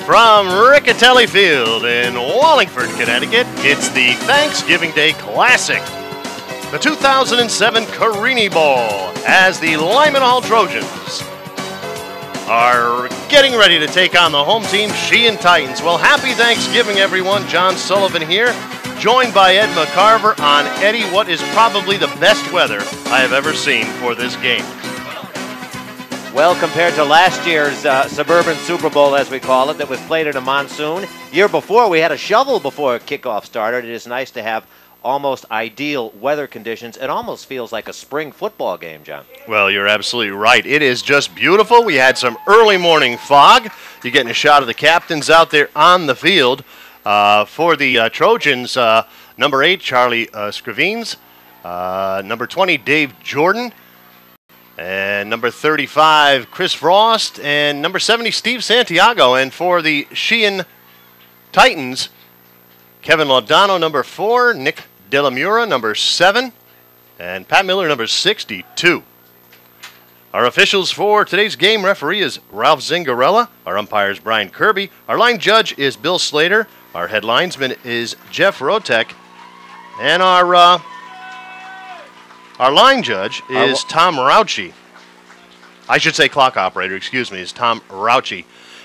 From Riccatelli Field in Wallingford, Connecticut, it's the Thanksgiving Day Classic, the 2007 Carini Bowl, as the Lyman Hall Trojans are getting ready to take on the home team, Sheehan Titans. Well, happy Thanksgiving, everyone. John Sullivan here, joined by Ed McCarver on Eddie, what is probably the best weather I have ever seen for this game. Well, compared to last year's Suburban Super Bowl, as we call it, that was played in a monsoon. Year before, we had a shovel before kickoff started. It is nice to have almost ideal weather conditions. It almost feels like a spring football game, John. Well, you're absolutely right. It is just beautiful. We had some early morning fog. You're getting a shot of the captains out there on the field. For the Trojans, number 8, Charlie Scrivines. Number 20, Dave Jordan. And number 35, Chris Frost. And number 70, Steve Santiago. And for the Sheehan Titans, Kevin Laudano, number 4. Nick Delamura, number 7. And Pat Miller, number 62. Our officials for today's game, referee is Ralph Zingarella. Our umpire is Brian Kirby. Our line judge is Bill Slater. Our head linesman is Jeff Rotek. And our line judge is Tom Rauchi. I should say clock operator, excuse me, is Tom Rauchi.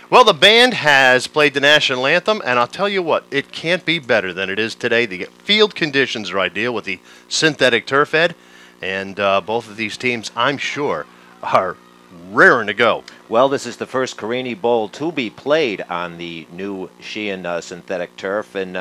Well, the band has played the national anthem, and I'll tell you what, it can't be better than it is today. The field conditions are ideal with the synthetic turf, Ed, and both of these teams, I'm sure, are raring to go. Well, this is the first Carini Bowl to be played on the new Sheehan synthetic turf, and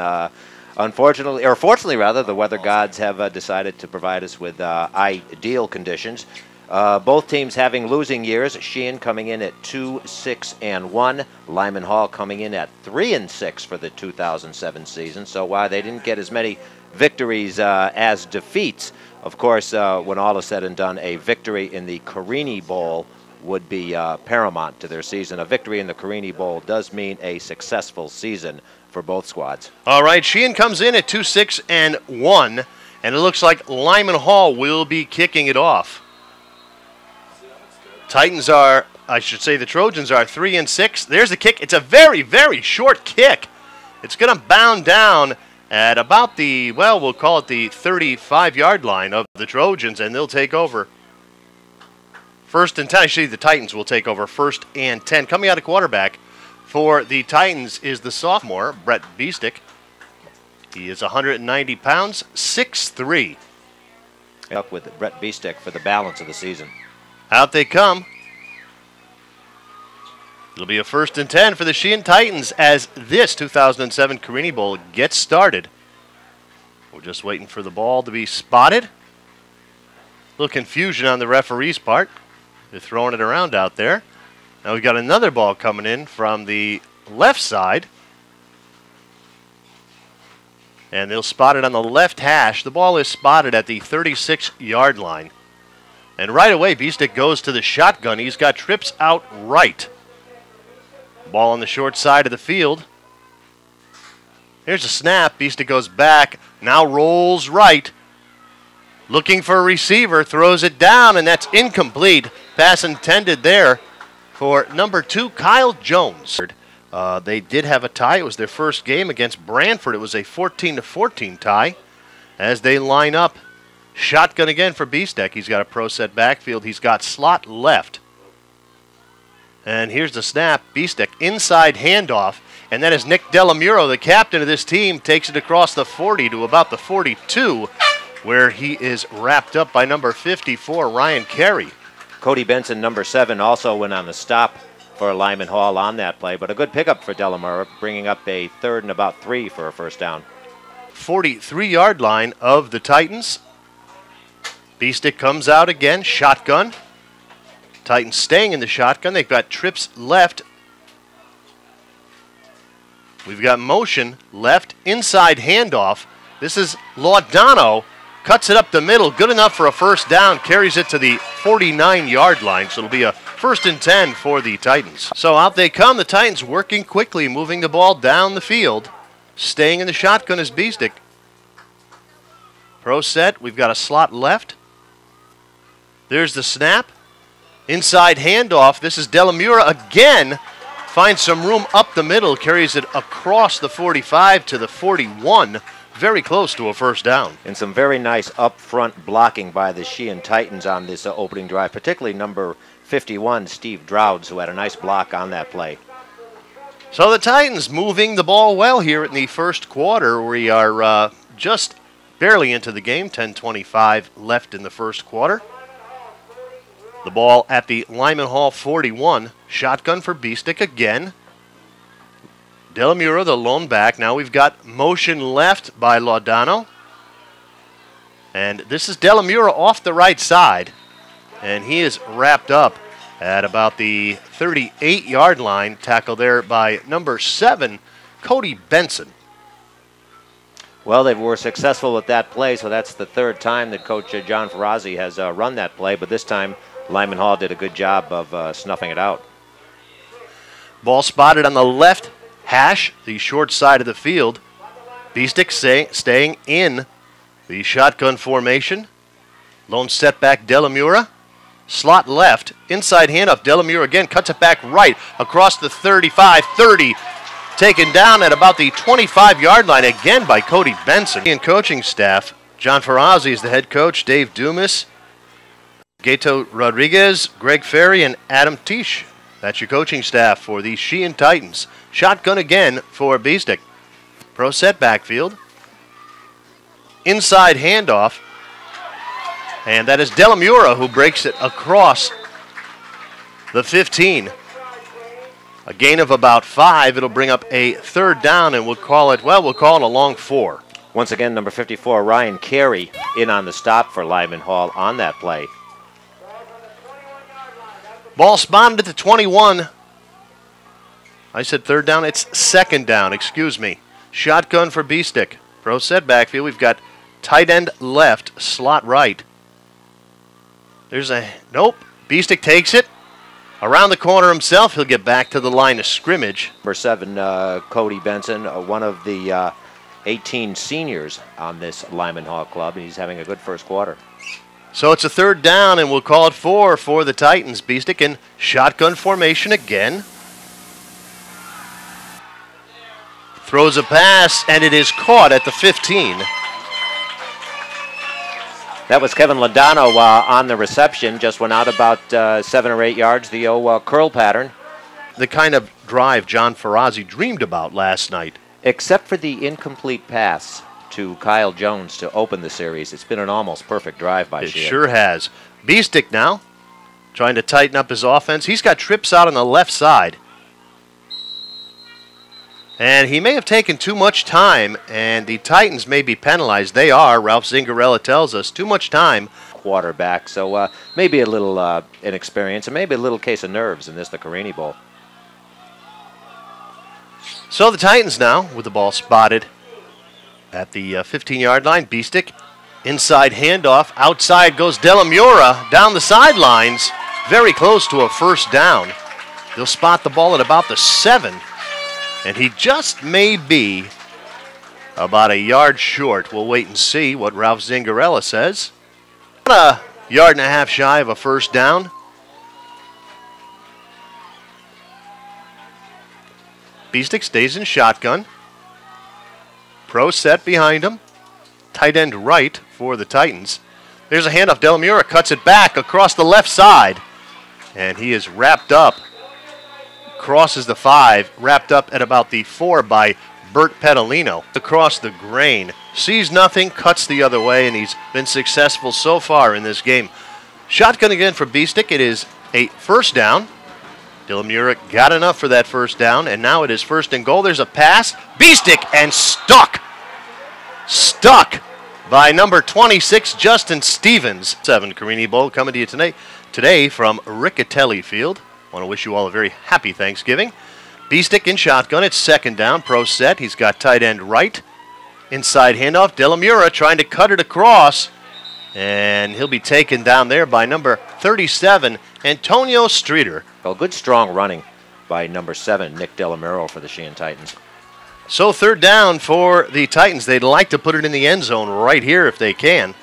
unfortunately, or fortunately rather, the weather gods have decided to provide us with ideal conditions. Both teams having losing years. Sheehan coming in at 2-6-1. Lyman Hall coming in at 3-6 for the 2007 season. So while they didn't get as many victories as defeats, of course, when all is said and done, a victory in the Carini Bowl would be paramount to their season. A victory in the Carini Bowl does mean a successful season for both squads. All right, Sheehan comes in at 2-6-1, and it looks like Lyman Hall will be kicking it off. Titans are, I should say the Trojans are 3-6. There's the kick. It's a very, very short kick. It's going to bound down at about the, well, we'll call it the 35-yard line of the Trojans, and they'll take over. 1st and 10. Actually, the Titans will take over 1st and 10. Coming out of quarterback for the Titans is the sophomore, Brett Biestick. He is 190 pounds, 6'3". Up with Brett Biestick for the balance of the season. Out they come. It'll be a 1st and 10 for the Sheehan Titans as this 2007 Carini Bowl gets started. We're just waiting for the ball to be spotted. A little confusion on the referee's part. They're throwing it around out there. Now we've got another ball coming in from the left side. And they'll spot it on the left hash. The ball is spotted at the 36-yard line. And right away, Biestick goes to the shotgun. He's got trips out right. Ball on the short side of the field. Here's a snap. Biestick goes back. Now rolls right. Looking for a receiver. Throws it down, and that's incomplete. Pass intended there for number 2, Kyle Jones. They did have a tie. It was their first game against Branford. It was a 14-14 tie as they line up. Shotgun again for Biestick. He's got a pro set backfield. He's got slot left. And here's the snap. Biestick inside handoff. And that is Nick Delamuro, the captain of this team, takes it across the 40 to about the 42, where he is wrapped up by number 54, Ryan Carey. Cody Benson, number 7, also went on the stop for Lyman Hall on that play. But a good pickup for Delamuro, bringing up a 3rd and about 3 for a 1st down. 43-yard line of the Titans. Biestick comes out again, shotgun. Titans staying in the shotgun. They've got trips left. We've got motion left, inside handoff. This is Laudano. Cuts it up the middle, good enough for a 1st down. Carries it to the 49-yard line, so it'll be a 1st and 10 for the Titans. So out they come, the Titans working quickly, moving the ball down the field. Staying in the shotgun is Biestick. Pro set, we've got a slot left. There's the snap. Inside handoff. This is Delamura again. finds some room up the middle, carries it across the 45 to the 41, very close to a first down. And some very nice up-front blocking by the Sheehan Titans on this opening drive, particularly number 51, Steve Drouds, who had a nice block on that play. So the Titans moving the ball well here in the first quarter. We are just barely into the game, 10:25 left in the first quarter. The ball at the Lyman Hall 41. Shotgun for Beestick again. Delamura, the lone back. Now we've got motion left by Laudano. And this is Delamura off the right side. And he is wrapped up at about the 38-yard line. Tackle there by number 7, Cody Benson. Well, they were successful with that play, so that's the third time that Coach John Ferrazzi has run that play, but this time Lyman Hall did a good job of snuffing it out. Ball spotted on the left hash, the short side of the field. Beestick staying in the shotgun formation. Lone setback Delamura. Slot left. Inside handoff. Delamura again cuts it back right across the 35, 30. Taken down at about the 25-yard line again by Cody Benson. And coaching staff, John Ferrazzi is the head coach, Dave Dumas, Gato Rodriguez, Greg Ferry, and Adam Tisch. That's your coaching staff for the Sheehan Titans. Shotgun again for Beestick. Pro set backfield. Inside handoff. And that is Delamura who breaks it across the 15. A gain of about 5. It'll bring up a third down, and we'll call it a long 4. Once again, number 54, Ryan Carey, in on the stop for Lyman Hall on that play. Ball spotted at the 21. I said third down. It's second down. Excuse me. Shotgun for Beestick. Pro set backfield. We've got tight end left, slot right. Nope. Beestick takes it. Around the corner himself. He'll get back to the line of scrimmage. Number 7, Cody Benson, one of the 18 seniors on this Lyman Hall club, and he's having a good first quarter. So it's a third down, and we'll call it 4 for the Titans. Beestick in shotgun formation again. Throws a pass, and it is caught at the 15. That was Kevin Laudano on the reception. Just went out about 7 or 8 yards. The curl pattern. The kind of drive John Ferrazzi dreamed about last night. Except for the incomplete pass to Kyle Jones to open the series, it's been an almost perfect drive by Sheehan. It sure has. Beestick now trying to tighten up his offense. He's got trips out on the left side. And he may have taken too much time, and the Titans may be penalized. They are, Ralph Zingarella tells us, too much time. Quarterback, so maybe a little inexperience, and maybe a little case of nerves in the Carini Bowl. So the Titans now, with the ball spotted at the 15-yard line. Beestick, inside handoff. Outside goes Delamura down the sidelines, very close to a first down. They'll spot the ball at about the 7. And he just may be about a yard short. We'll wait and see what Ralph Zingarella says. A yard and a half shy of a first down. Beestick stays in shotgun. Pro set behind him. Tight end right for the Titans. There's a handoff. Delamura cuts it back across the left side. And he is wrapped up. Crosses the 5, wrapped up at about the 4 by Bert Pedalino. Across the grain, sees nothing, cuts the other way, and he's been successful so far in this game. Shotgun again for Beestick. It is a first down. Delamura got enough for that first down, and now it is first and goal. There's a pass. Beestick and stuck. Stuck by number 26, Justin Stevens. 7 Carini Bowl coming to you today from Riccatelli Field. Want to wish you all a very happy Thanksgiving. Beestick in shotgun. It's second down. Pro set. He's got tight end right. Inside handoff. Delamura trying to cut it across. And he'll be taken down there by number 37, Antonio Streeter. Well, good strong running by number 7, Nick Delamura for the Sheehan Titans. So third down for the Titans. They'd like to put it in the end zone right here if they can.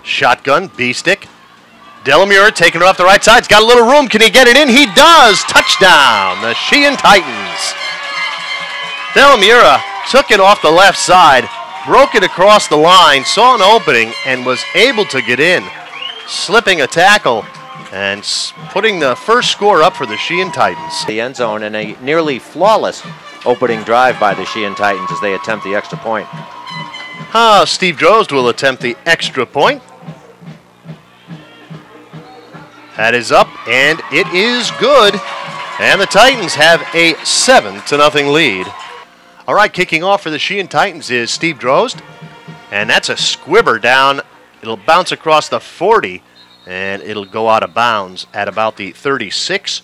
Shotgun. Beestick. Delamura taking it off the right side. He's got a little room. Can he get it in? He does. Touchdown, the Sheehan Titans. Delamura took it off the left side, broke it across the line, saw an opening, and was able to get in, slipping a tackle and putting the first score up for the Sheehan Titans. The end zone and a nearly flawless opening drive by the Sheehan Titans as they attempt the extra point. Steve Drozd will attempt the extra point. That is up, and it is good. And the Titans have a 7-0 lead. All right, kicking off for the Sheehan Titans is Steve Drozd. And that's a squibber down. It'll bounce across the 40, and it'll go out of bounds at about the 36.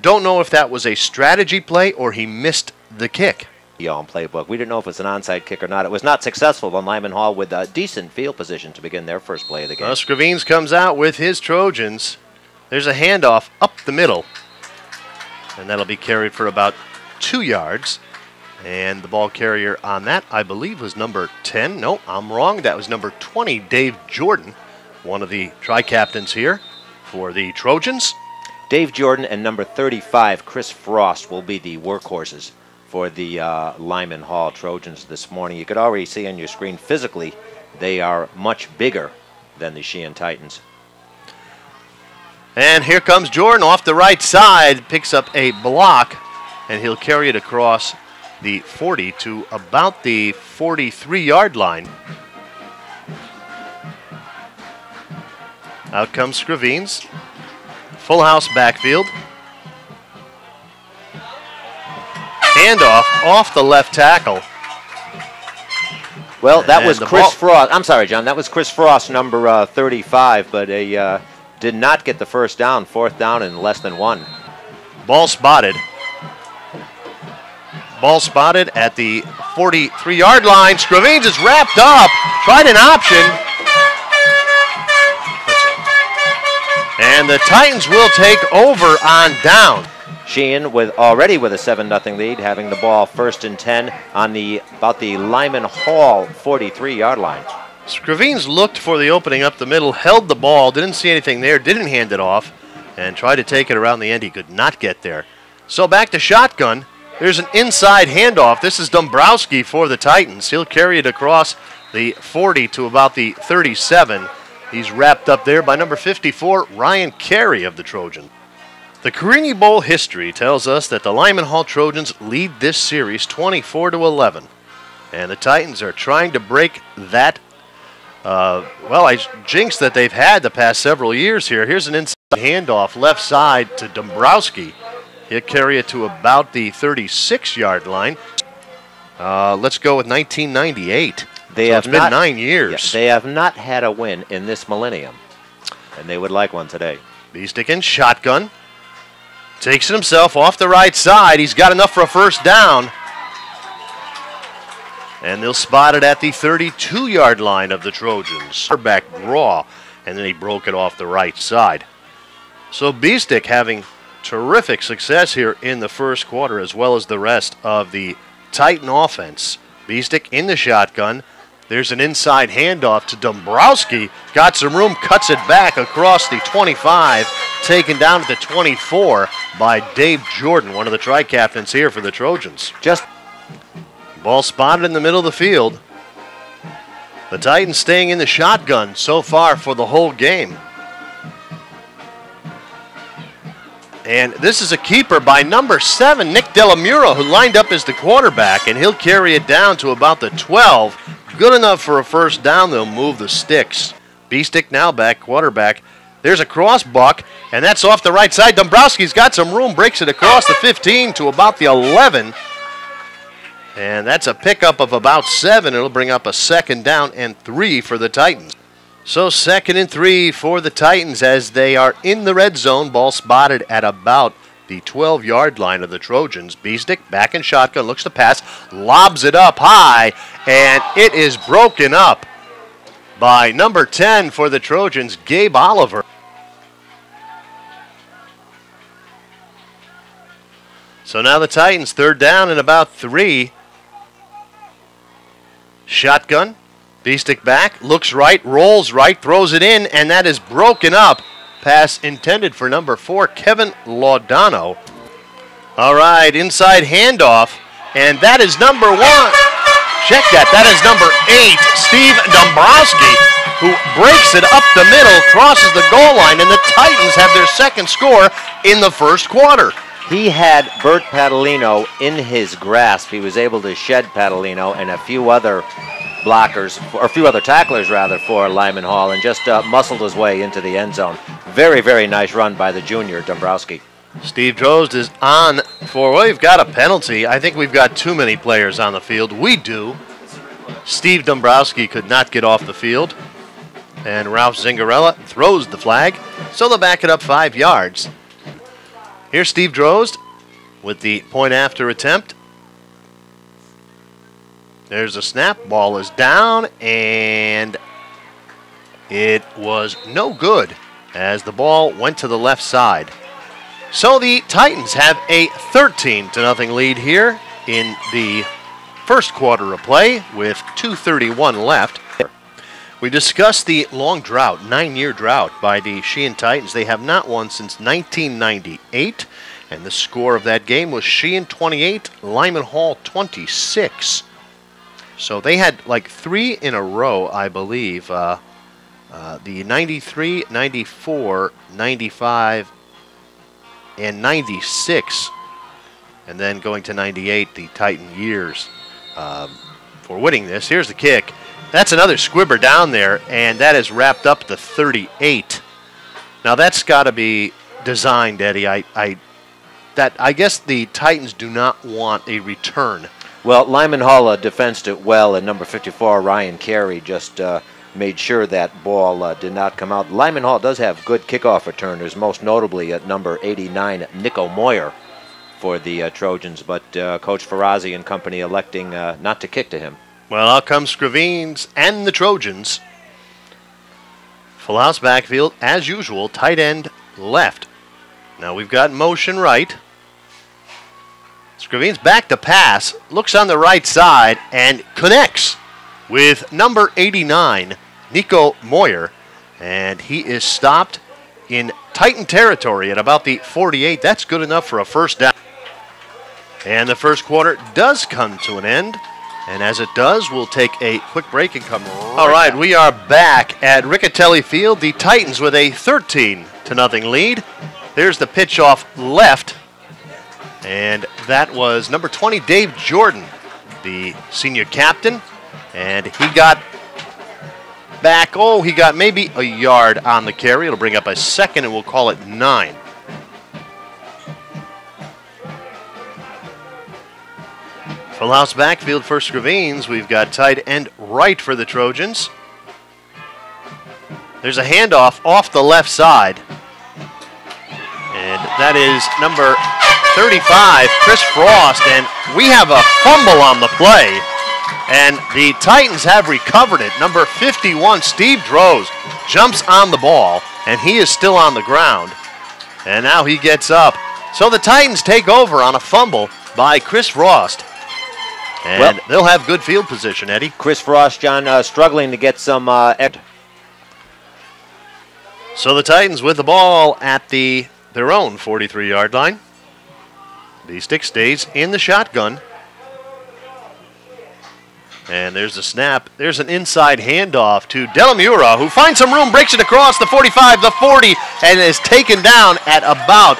Don't know if that was a strategy play or he missed the kick. On playbook. We didn't know if it was an onside kick or not. It was not successful on Lyman Hall with a decent field position to begin their first play of the game. Scravines comes out with his Trojans. There's a handoff up the middle, and that'll be carried for about 2 yards. And the ball carrier on that, I believe, was number 10. No, I'm wrong. That was number 20, Dave Jordan, one of the tri-captains here for the Trojans. Dave Jordan and number 35, Chris Frost, will be the workhorses for the Lyman Hall Trojans this morning. You could already see on your screen physically they are much bigger than the Sheehan Titans. And here comes Jordan off the right side, picks up a block, and he'll carry it across the 40 to about the 43-yard line. Out comes Scravines. Full house backfield. Handoff off the left tackle. Well, that was Chris Frost. I'm sorry, John. That was Chris Frost, number 35, but did not get the first down. Fourth down in less than 1. Ball spotted. Ball spotted at the 43-yard line. Scravines is wrapped up. Tried an option. And the Titans will take over on down. Sheehan already with a 7-0 lead, having the ball 1st and 10 on about the Lyman Hall 43-yard line. Scravines looked for the opening up the middle, held the ball, didn't see anything there, didn't hand it off, and tried to take it around the end. He could not get there. So back to shotgun. There's an inside handoff. This is Dombrowski for the Titans. He'll carry it across the 40 to about the 37. He's wrapped up there by number 54, Ryan Carey of the Trojans. The Carini Bowl history tells us that the Lyman Hall Trojans lead this series 24-11. And the Titans are trying to break that, jinx that they've had the past several years here. Here's an inside handoff left side to Dombrowski. He'll carry it to about the 36-yard line. Let's go with 1998. It's been 9 years. Yeah, they have not had a win in this millennium, and they would like one today. Beestick in shotgun. Takes it himself off the right side. He's got enough for a first down. And they'll spot it at the 32-yard line of the Trojans. Back raw, and then he broke it off the right side. So Beestick having terrific success here in the first quarter, as well as the rest of the Titan offense. Beestick in the shotgun. There's an inside handoff to Dombrowski. Got some room, cuts it back across the 25. Taken down at the 24 by Dave Jordan, one of the tri-captains here for the Trojans. Ball spotted in the middle of the field. The Titans staying in the shotgun so far for the whole game. And this is a keeper by number 7, Nick Delamura, who lined up as the quarterback, and he'll carry it down to about the 12. Good enough for a first down. They'll move the sticks. Beestick now back, quarterback. There's a cross buck, and that's off the right side. Dombrowski's got some room, breaks it across the 15 to about the 11. And that's a pickup of about 7. It'll bring up a 2nd down and 3 for the Titans. So 2nd and 3 for the Titans as they are in the red zone. Ball spotted at about the 12-yard line of the Trojans. Beestick back in shotgun, looks to pass, lobs it up high, and it is broken up by number 10 for the Trojans, Gabe Oliver. So now the Titans 3rd down and about 3. Shotgun. Beestick back, looks right, rolls right, throws it in, and that is broken up. Pass intended for number 4, Kevin Laudano. All right, inside handoff, and that is number 1. Check that. That is number 8, Steve Dombrowski, who breaks it up the middle, crosses the goal line, and the Titans have their second score in the first quarter. He had Bert Padalino in his grasp. He was able to shed Padalino and a few other blockers, or a few other tacklers rather, for Lyman Hall, and just muscled his way into the end zone. Very, very nice run by the junior, Dombrowski. Steve Drozd is on for, well, we've got a penalty. I think we've got too many players on the field. We do. Steve Dombrowski could not get off the field. And Ralph Zingarella throws the flag, so they'll back it up 5 yards. Here's Steve Drozd with the point after attempt. There's a snap. Ball is down, and it was no good as the ball went to the left side. So the Titans have a 13-0 lead here in the first quarter of play with 2:31 left. We discussed the long drought, 9-year drought by the Sheehan Titans. They have not won since 1998, and the score of that game was Sheehan 28, Lyman Hall 26. So they had like 3 in a row, I believe. The 93, 94, 95, and 96, and then going to 98, the Titan years for winning this. Here's the kick. That's another squibber down there, and that is wrapped up to 38. Now that's got to be designed, Eddie. I guess the Titans do not want a return. Well, Lyman Hall defensed it well, and number 54, Ryan Carey, just made sure that ball did not come out. Lyman Hall does have good kickoff returners, most notably at number 89, Nico Moyer for the Trojans, but Coach Ferrazzi and company electing not to kick to him. Well, out comes Scravines and the Trojans. Full house backfield, as usual, tight end left. Now we've got motion right. Scravines back to pass, looks on the right side, and connects with number 89, Nico Moyer, and he is stopped in Titan territory at about the 48. That's good enough for a first down. And the first quarter does come to an end, and as it does, we'll take a quick break and come right All right, back. We are back at Riccatelli Field. The Titans with a 13-0 lead. There's the pitch off left, and that was number 20, Dave Jordan, the senior captain, and he got back, he got maybe a yard on the carry. It'll bring up a second, and we'll call it 9. Full house backfield for Scravines. We've got tight end right for the Trojans. There's a handoff off the left side, and that is number 35, Chris Frost, and we have a fumble on the play, and the Titans have recovered it. Number 51, Steve Drozd, jumps on the ball, and he is still on the ground, and now he gets up. So the Titans take over on a fumble by Chris Frost, and they'll have good field position, Eddie. Chris Frost, John, struggling to get some So the Titans with the ball at their own 43-yard line. Beestick stays in the shotgun. And there's a snap. There's an inside handoff to Delamura, who finds some room, breaks it across the 45, the 40, and is taken down at about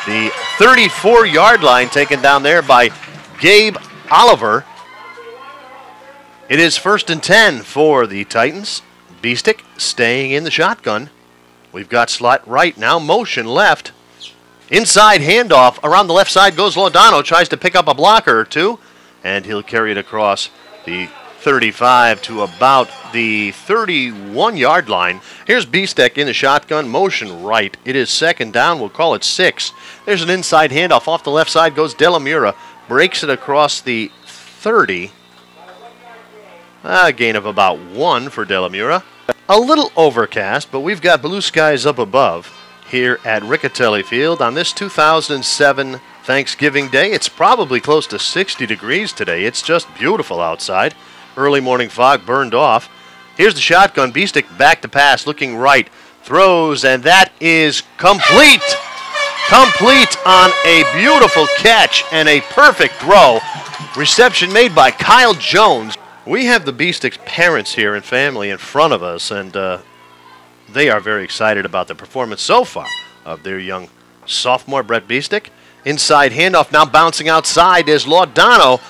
the 34-yard line, taken down there by Gabe Oliver. It is 1st and 10 for the Titans. Beestick staying in the shotgun. We've got slot right now, motion left. Inside handoff, around the left side goes Laudano, tries to pick up a blocker or two, and he'll carry it across the 35 to about the 31-yard line. Here's Beestick in the shotgun, motion right. It is 2nd down, we'll call it 6. There's an inside handoff, off the left side goes Delamura, breaks it across the 30. A gain of about 1 for Delamura. A little overcast, but we've got blue skies up above here at Riccatelli Field on this 2007 Thanksgiving Day. It's probably close to 60 degrees today. It's just beautiful outside. Early morning fog burned off. Here's the shotgun. Beestick back to pass, looking right. Throws, and that is complete. Complete on a beautiful catch and a perfect throw. Reception made by Kyle Jones. We have the Beestick's parents here and family in front of us, and they are very excited about the performance so far of their young sophomore, Brett Beestick. Inside handoff, now bouncing outside is Laudano,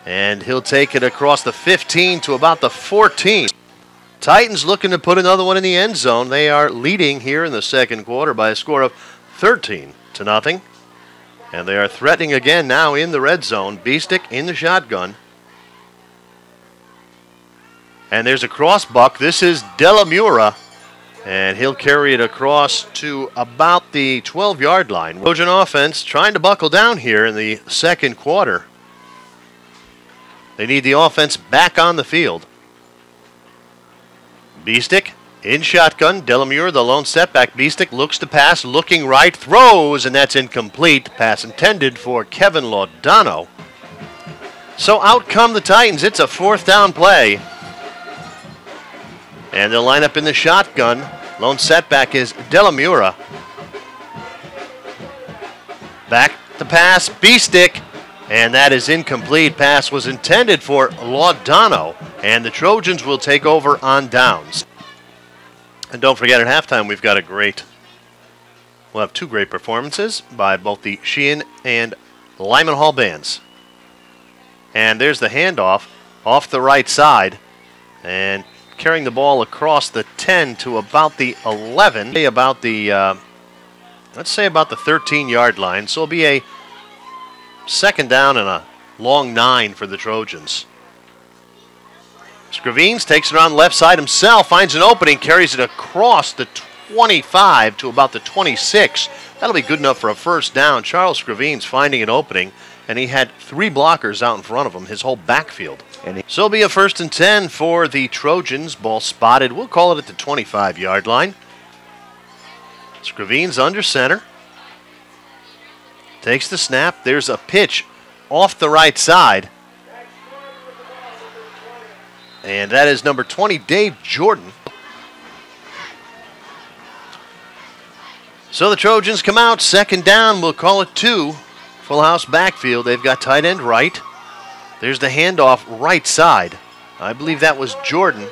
and he'll take it across the 15 to about the 14. Titans looking to put another one in the end zone. They are leading here in the second quarter by a score of 13-0. And they are threatening again now in the red zone. Beestick in the shotgun. And there's a cross buck. This is Delamura. And he'll carry it across to about the 12-yard line. Trojan offense trying to buckle down here in the second quarter. They need the offense back on the field. Beestick in shotgun. Delamure, the lone setback. Beestick looks to pass, looking right, throws, and that's incomplete. Pass intended for Kevin Laudano. So out come the Titans. It's a fourth down play. And they'll line up in the shotgun. Lone setback is Delamura. Back to pass, Beestick. And that is incomplete. Pass was intended for Laudano. And the Trojans will take over on downs. And don't forget, at halftime, we'll have two great performances by both the Sheehan and Lyman Hall bands. And there's the handoff off the right side. And carrying the ball across the 10 to about the 11. Let's say about the 13-yard line. So it'll be a second down and a long 9 for the Trojans. Scravines takes it on left side himself, finds an opening, carries it across the 25 to about the 26. That'll be good enough for a first down. Charles Scravines finding an opening, and he had 3 blockers out in front of him, his whole backfield. So it'll be a 1st and 10 for the Trojans. Ball spotted. We'll call it at the 25-yard line. Scravines under center. Takes the snap. There's a pitch off the right side. And that is number 20, Dave Jordan. So the Trojans come out. Second down. We'll call it 2. Full house backfield. They've got tight end right. There's the handoff right side. I believe that was Jordan.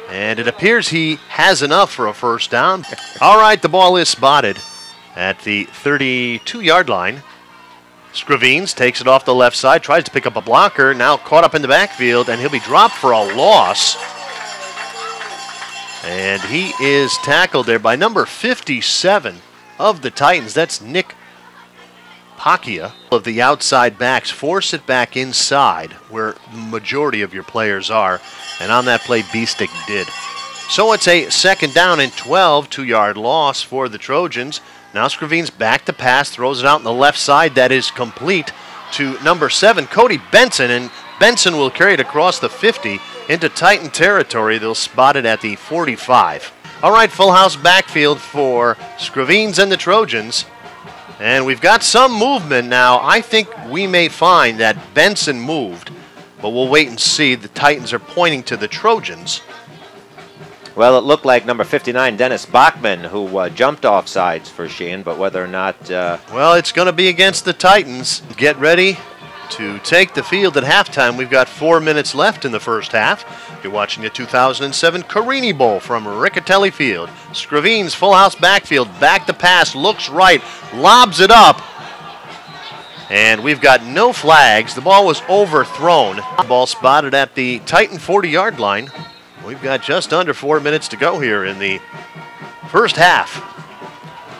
And it appears he has enough for a first down. All right, the ball is spotted at the 32-yard line. Scravines takes it off the left side, tries to pick up a blocker, now caught up in the backfield, and he'll be dropped for a loss. And he is tackled there by number 57 of the Titans. That's Nick Pacchia. Of the outside backs, force it back inside where the majority of your players are. And on that play, Beestick did. So it's a second down and 12, 2-yard loss for the Trojans. Now Scravines back to pass, throws it out on the left side. That is complete to number 7, Cody Benson. And Benson will carry it across the 50 into Titan territory. They'll spot it at the 45. All right, full house backfield for Scravines and the Trojans. And we've got some movement now. I think we may find that Benson moved, but we'll wait and see. The Titans are pointing to the Trojans. Well, it looked like number 59, Dennis Bachman, who jumped off sides for Sheehan, but whether or not... Well, it's going to be against the Titans. Get ready to take the field at halftime. We've got 4 minutes left in the first half. You're watching the 2007 Carini Bowl from Riccatelli Field. Scravines, full house backfield, back to pass, looks right, lobs it up. And we've got no flags. The ball was overthrown. The ball spotted at the Titan 40-yard line. We've got just under 4 minutes to go here in the first half.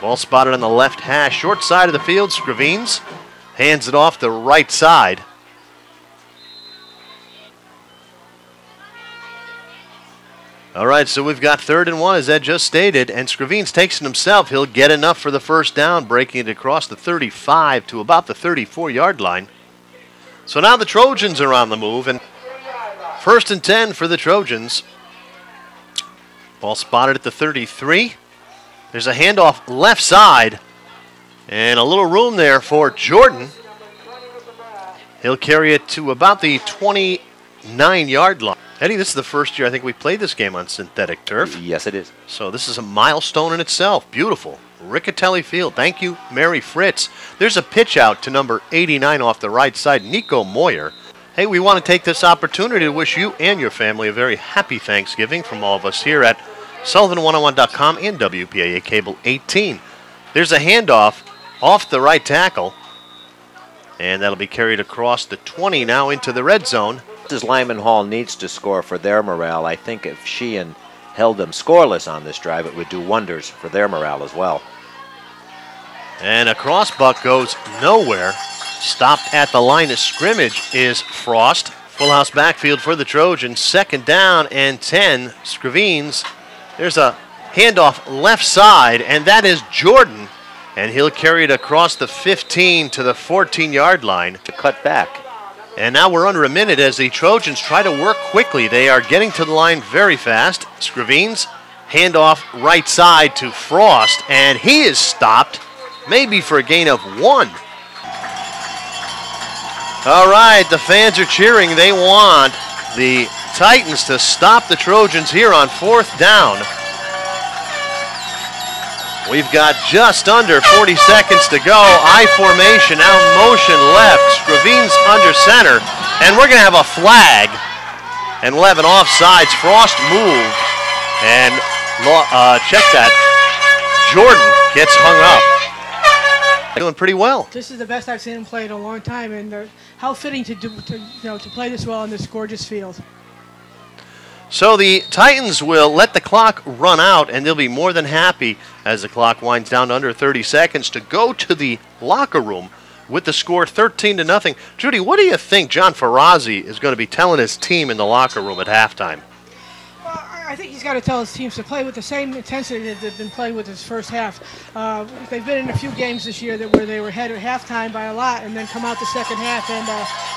Ball spotted on the left hash, short side of the field. Scravines hands it off the right side. All right, so we've got 3rd and 1, as Ed just stated, and Scravines takes it himself. He'll get enough for the first down, breaking it across the 35 to about the 34-yard line. So now the Trojans are on the move, and 1st and 10 for the Trojans. Ball spotted at the 33. There's a handoff left side, and a little room there for Jordan. He'll carry it to about the 29-yard line. Eddie, this is the first year I think we played this game on synthetic turf. Yes, it is. So this is a milestone in itself. Beautiful. Riccatelli Field. Thank you, Mary Fritz. There's a pitch out to number 89 off the right side, Nico Moyer. Hey, we want to take this opportunity to wish you and your family a very happy Thanksgiving from all of us here at Sullivan101.com and WPAA Cable 18. There's a handoff off the right tackle, and that'll be carried across the 20 now into the red zone. As Lyman Hall needs to score for their morale, I think if Sheehan held them scoreless on this drive, it would do wonders for their morale as well. And a crossbuck goes nowhere. Stopped at the line of scrimmage is Frost. Full house backfield for the Trojans. 2nd down and 10. Scravines. There's a handoff left side, and that is Jordan. And he'll carry it across the 15 to the 14-yard line. To cut back. And now we're under a minute as the Trojans try to work quickly. They are getting to the line very fast. Scravines, handoff right side to Frost, and he is stopped, maybe for a gain of 1. All right, the fans are cheering. They want the Titans to stop the Trojans here on 4th down. We've got just under 40 seconds to go. I formation, now motion left. Scravines under center. And we're going to have a flag. And we'll have an offsides. Frost moved. And check that. Jordan gets hung up. Doing pretty well. This is the best I've seen him play in a long time. And how fitting to play this well on this gorgeous field. So the Titans will let the clock run out, and they'll be more than happy as the clock winds down to under 30 seconds to go to the locker room with the score 13-0. Judy, what do you think John Ferrazzi is going to be telling his team in the locker room at halftime? Well, I think he's got to tell his teams to play with the same intensity that they've been playing with this first half. They've been in a few games this year where they were ahead at halftime by a lot and then come out the second half, and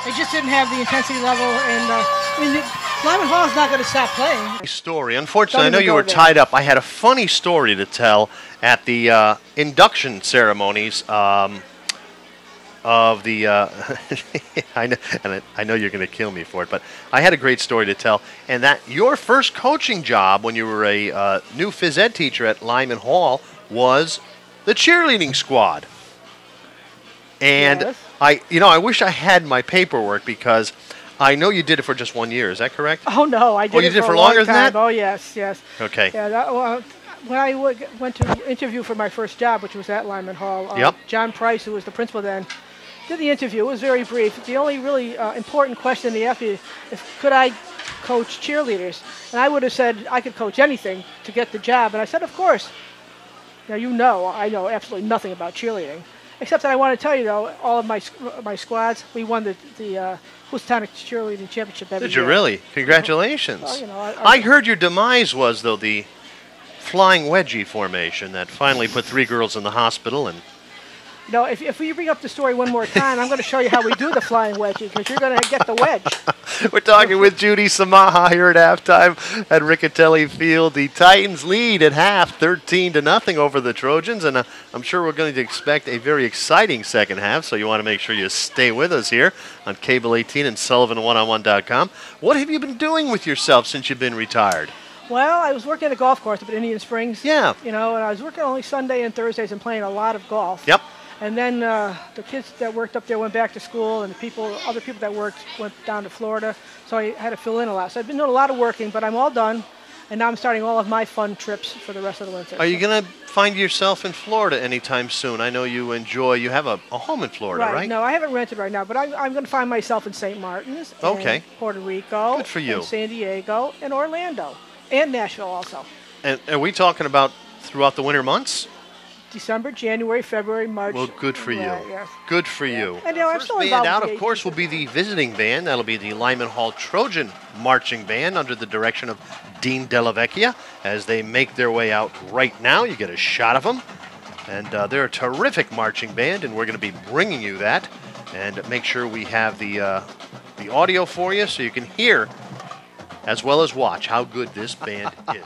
they just didn't have the intensity level. And Lyman Hall is not going to stop playing. Story. Unfortunately, I know you were tied up. I had a funny story to tell at the induction ceremonies of the. I know you're going to kill me for it, but I had a great story to tell. And that your first coaching job when you were a new phys ed teacher at Lyman Hall was the cheerleading squad. And Yes. I wish I had my paperwork because I know you did it for just 1 year. Is that correct? Oh, no, I did you it did it for for a longer long than time. that? Oh, yes, yes. Okay. Yeah, when I went to interview for my first job, which was at Lyman Hall, Yep. John Price, who was the principal then, did the interview. It was very brief. The only really important question they asked me is, could I coach cheerleaders? And I would have said I could coach anything to get the job. And I said, of course. Now, I know absolutely nothing about cheerleading, except that I want to tell you, though, all of my squads, we won the Housatonic Cheerleading Championship every Did year. you really? Congratulations. Well, I heard your demise was, though, the flying wedgie formation that finally put 3 girls in the hospital. And If we bring up the story one more time, I'm going to show you how we do the flying wedgie, because you're going to get the wedge. we're talking with Judy Samaha here at halftime at Riccatelli Field. The Titans lead at half, 13-0 over the Trojans, and I'm sure we're going to expect a very exciting second half, so you want to make sure you stay with us here on Cable 18 and Sullivan1on1.com. What have you been doing with yourself since you've been retired? Well, I was working at a golf course up in Indian Springs. Yeah. And I was working only Sunday and Thursdays and playing a lot of golf. Yep. And then the kids that worked up there went back to school, and other people that worked went down to Florida. So I had to fill in a lot. So I've been doing a lot of working, but I'm all done. And now I'm starting all of my fun trips for the rest of the winter. Are you going to find yourself in Florida anytime soon? I know you have a home in Florida, right? No, I haven't rented right now, but I'm going to find myself in St. Martin's, Okay. and Puerto Rico, Good for you. and San Diego, and Orlando, and Nashville also. And are we talking about throughout the winter months? December, January, February, March. Well, good for you. Right, yes. Good for you. And, I'm First still band involved out, with of the course, will be the visiting band. That'll be the Lyman Hall Trojan Marching Band under the direction of Dean Delavecchia. As they make their way out right now, you get a shot of them. And they're a terrific marching band, and we're going to be bringing you that. And make sure we have the audio for you so you can hear as well as watch how good this band is.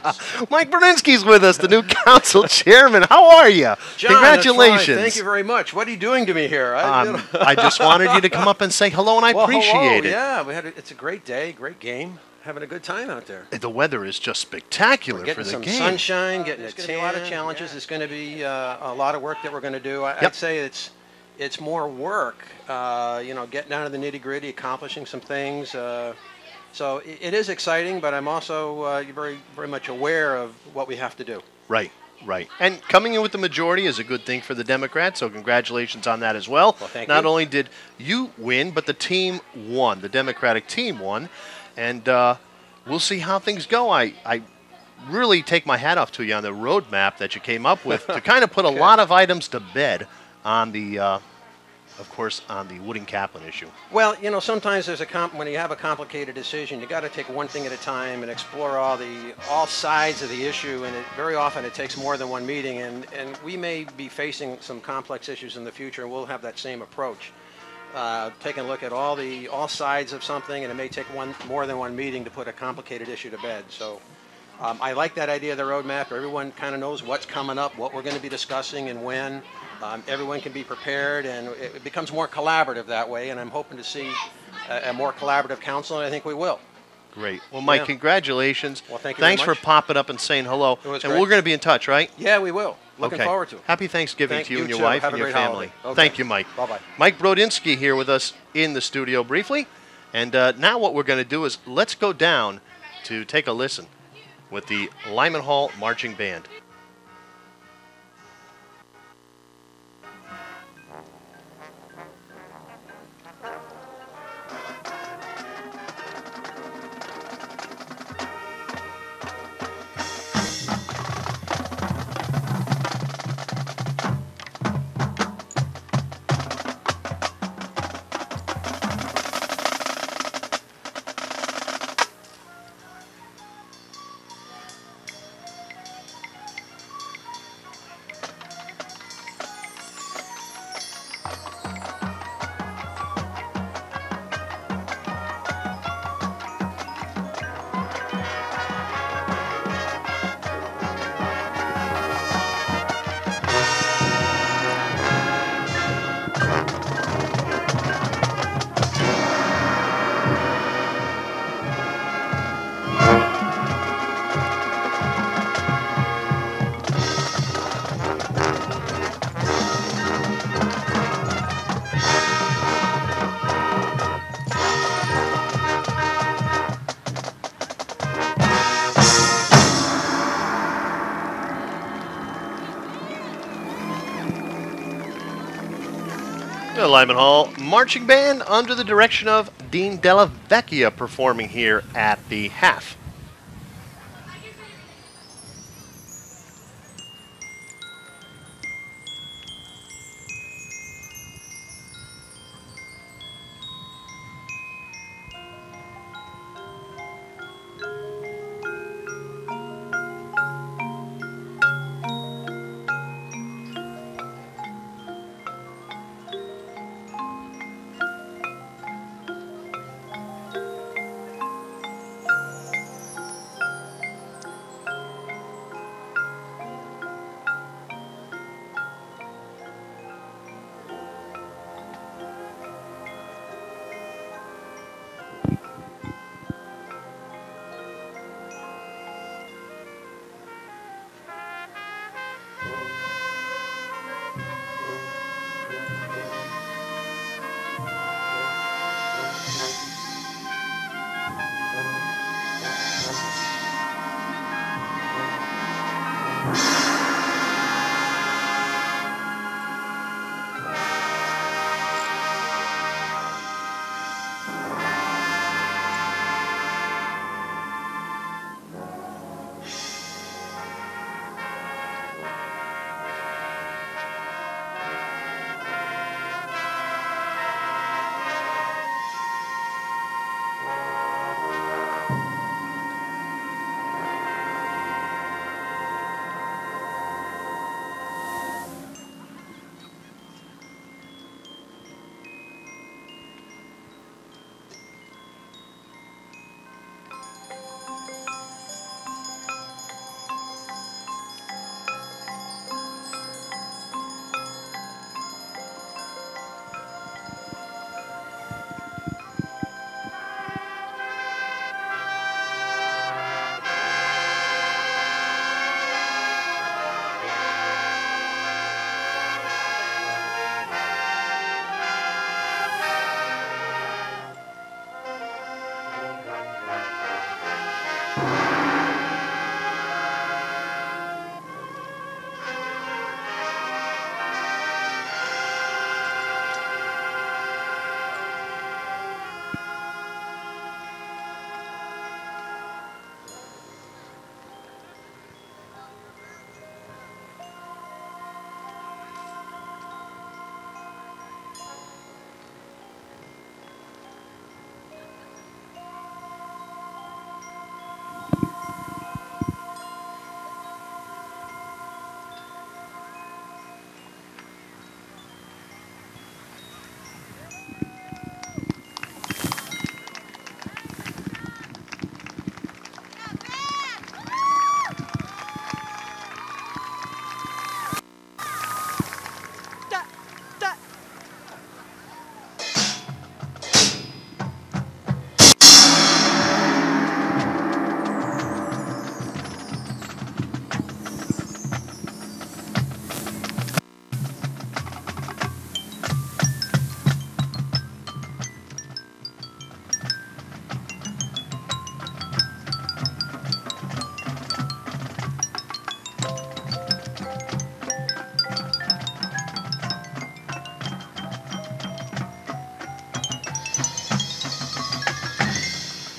Mike Berninsky's with us, the new council chairman. How are you? John, Congratulations. that's fine. Thank you very much. What are you doing to me here? I just wanted you to come up and say hello, and I Well, appreciate hello. it. Yeah, it's a great day, great game. having a good time out there. The weather is just spectacular Getting for the some game. sunshine, getting There's a gonna tan. be a lot of challenges. It's going to be a lot of work that we're going to do. Yep. I'd say it's more work. Getting down to the nitty gritty, accomplishing some things. So it is exciting, but I'm also very very much aware of what we have to do. Right, right. And coming in with the majority is a good thing for the Democrats, so congratulations on that as well. Well, thank Not you. only did you win, but the team won. The Democratic team won. And we'll see how things go. I really take my hat off to you on the roadmap that you came up with to kind of put a lot of items to bed on the, of course, on the Wooding Kaplan issue. Well, sometimes there's when you have a complicated decision, you got to take one thing at a time and explore all sides of the issue. And very often it takes more than one meeting. And we may be facing some complex issues in the future, and we'll have that same approach. Taking a look at all sides of something, and it may take more than one meeting to put a complicated issue to bed. So I like that idea of the roadmap. Everyone kind of knows what's coming up, what we're going to be discussing, and when. Everyone can be prepared, and it becomes more collaborative that way. And I'm hoping to see a more collaborative council, and I think we will. Great. Well, Mike, Yeah. congratulations. Well, thank you Thanks very for much. popping up and saying hello. It was and great. we're going to be in touch, right? Yeah, we will. Looking Okay. forward to it. Happy Thanksgiving Thank to you and you your too. wife Have and a your great family. holiday. Okay. Thank you, Mike. Bye-bye. Mike Brodinski here with us in the studio briefly. And now what we're going to do is let's go down to take a listen with the Lyman Hall Marching Band. The Lyman Hall Marching Band under the direction of Dean Della Vecchia performing here at the half.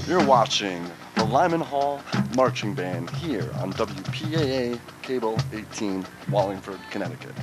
You're watching the Lyman Hall Marching Band here on WPAA Cable 18, Wallingford, Connecticut.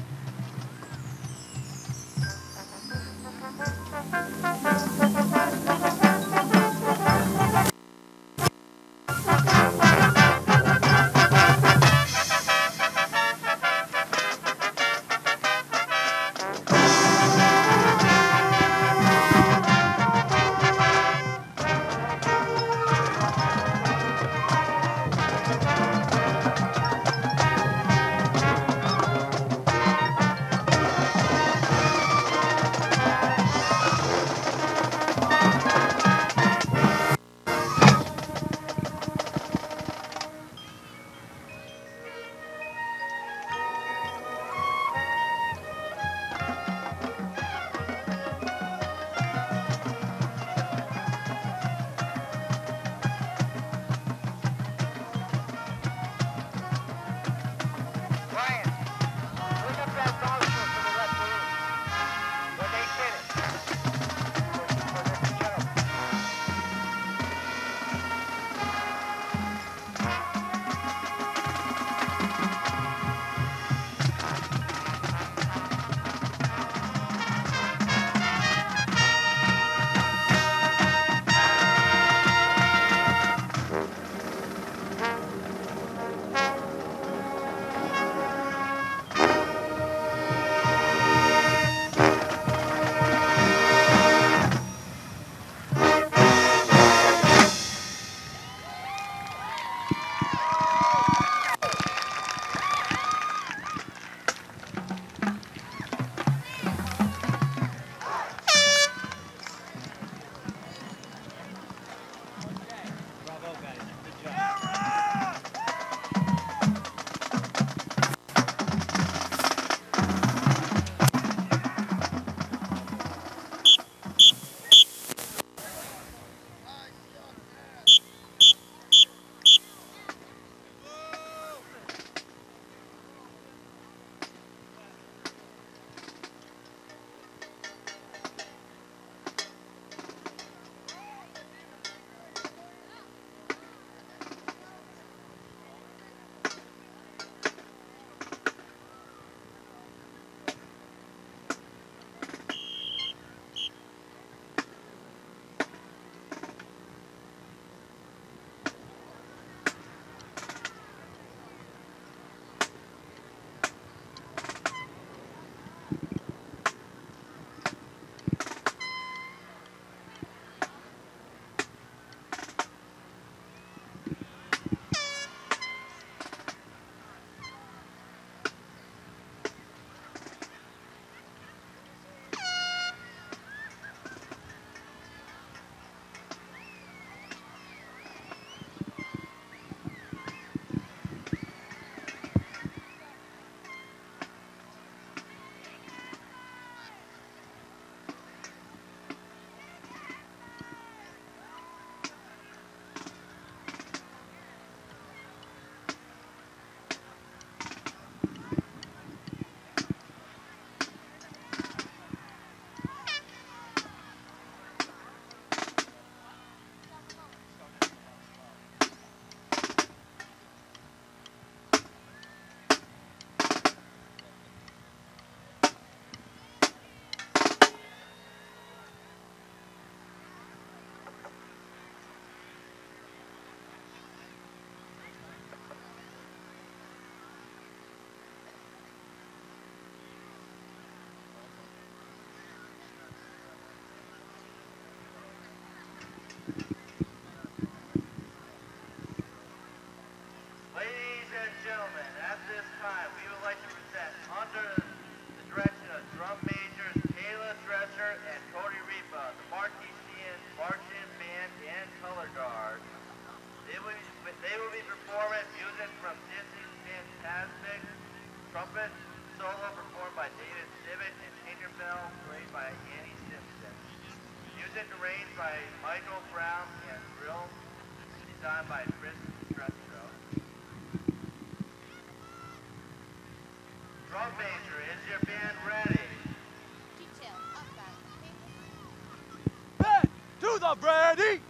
To the ready!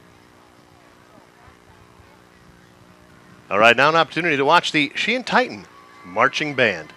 All right, now an opportunity to watch the Sheehan Titan Marching Band.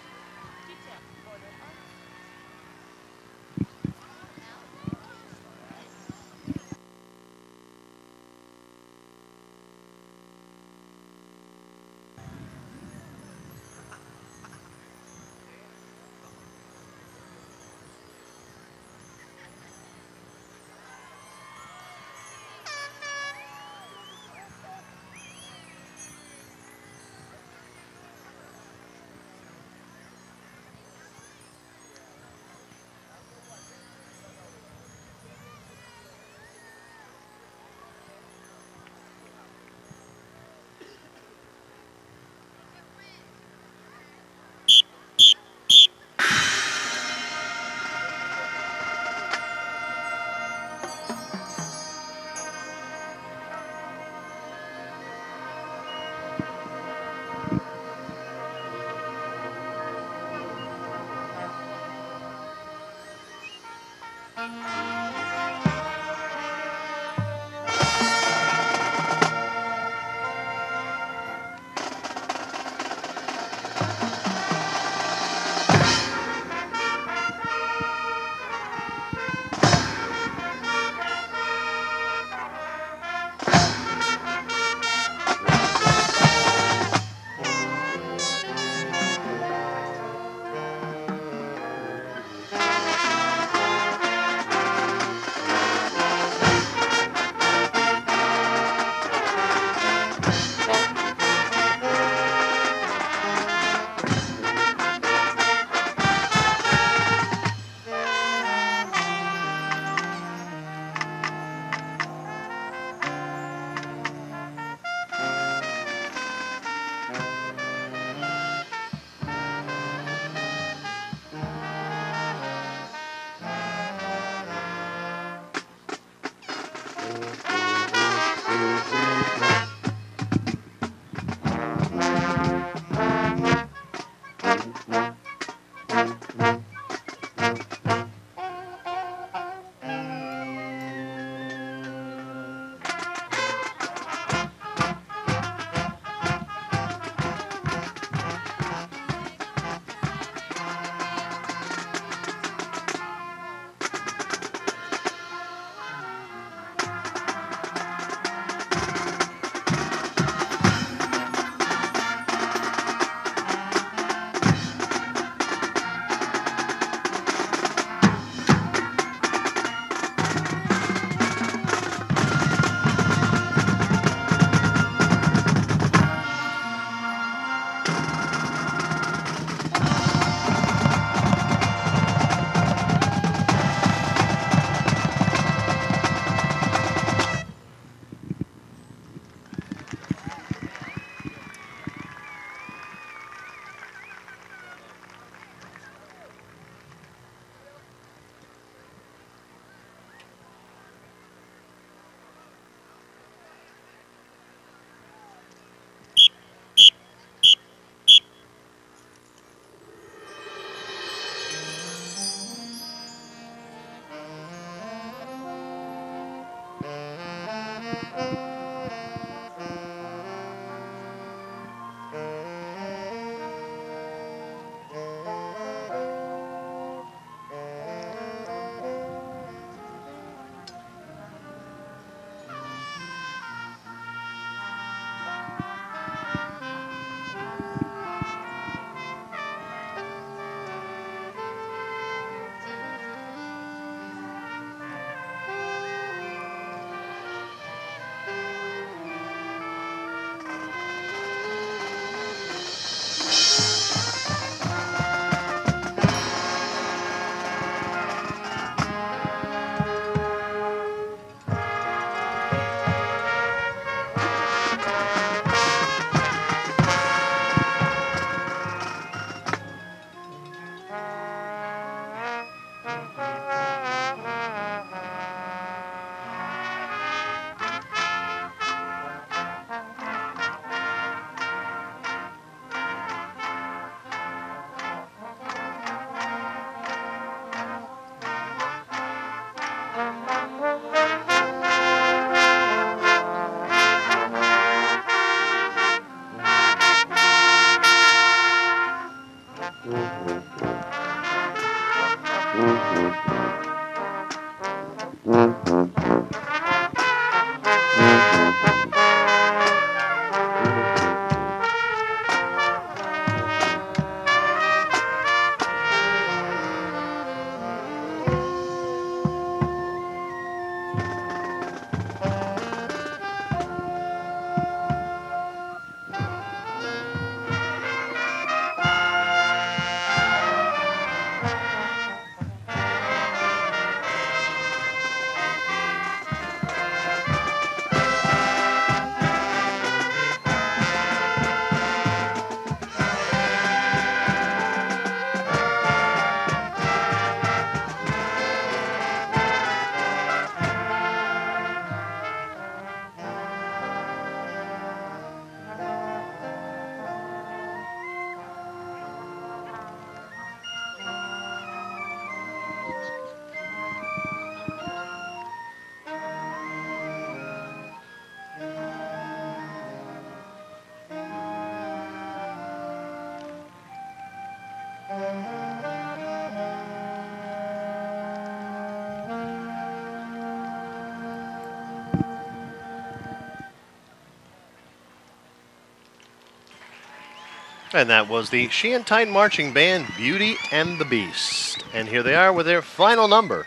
And that was the Sheehan Titan Marching Band, Beauty and the Beast. And here they are with their final number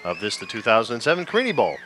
of this, the 2007 Carini Bowl.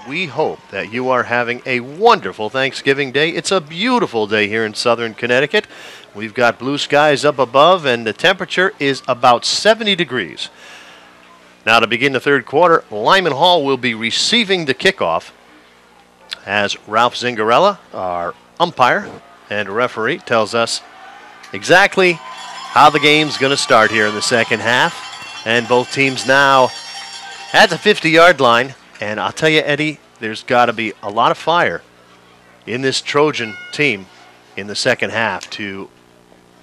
We hope that you are having a wonderful Thanksgiving Day. It's a beautiful day here in southern Connecticut. We've got blue skies up above, and the temperature is about 70 degrees. Now, to begin the third quarter, Lyman Hall will be receiving the kickoff as Ralph Zingarella, our umpire and referee, tells us exactly how the game's going to start here in the second half. And both teams now at the 50-yard line. And I'll tell you, Eddie, there's got to be a lot of fire in this Trojan team in the second half to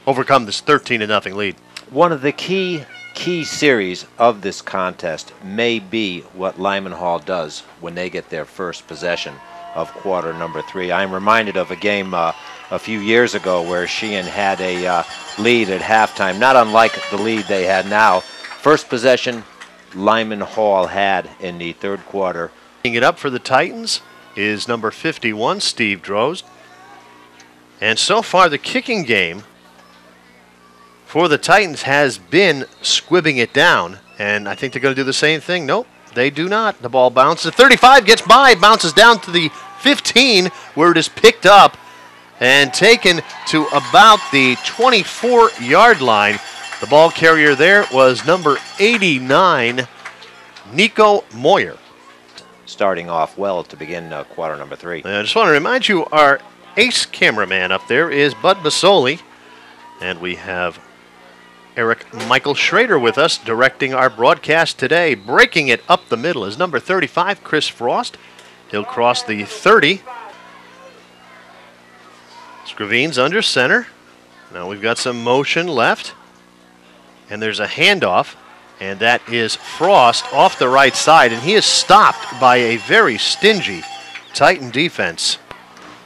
overcome this 13-0 lead. One of the key series of this contest may be what Lyman Hall does when they get their first possession of quarter number 3. I'm reminded of a game a few years ago where Sheehan had a lead at halftime, not unlike the lead they had now. First possession Lyman Hall had in the third quarter. Picking it up for the Titans is number 51, Steve Drozd. And so far the kicking game for the Titans has been squibbing it down, and I think they're going to do the same thing. Nope, they do not. The ball bounces. 35 gets by, bounces down to the 15, where it is picked up and taken to about the 24-yard line. The ball carrier there was number 89, Nico Moyer. Starting off well to begin quarter number 3. I just want to remind you, our ace cameraman up there is Bud Basoli, and we have Eric Michael Schrader with us directing our broadcast today. Breaking it up the middle is number 35, Chris Frost. He'll cross the 30. Screvine's under center. Now we've got some motion left. And there's a handoff, and that is Frost off the right side, and he is stopped by a very stingy Titan defense.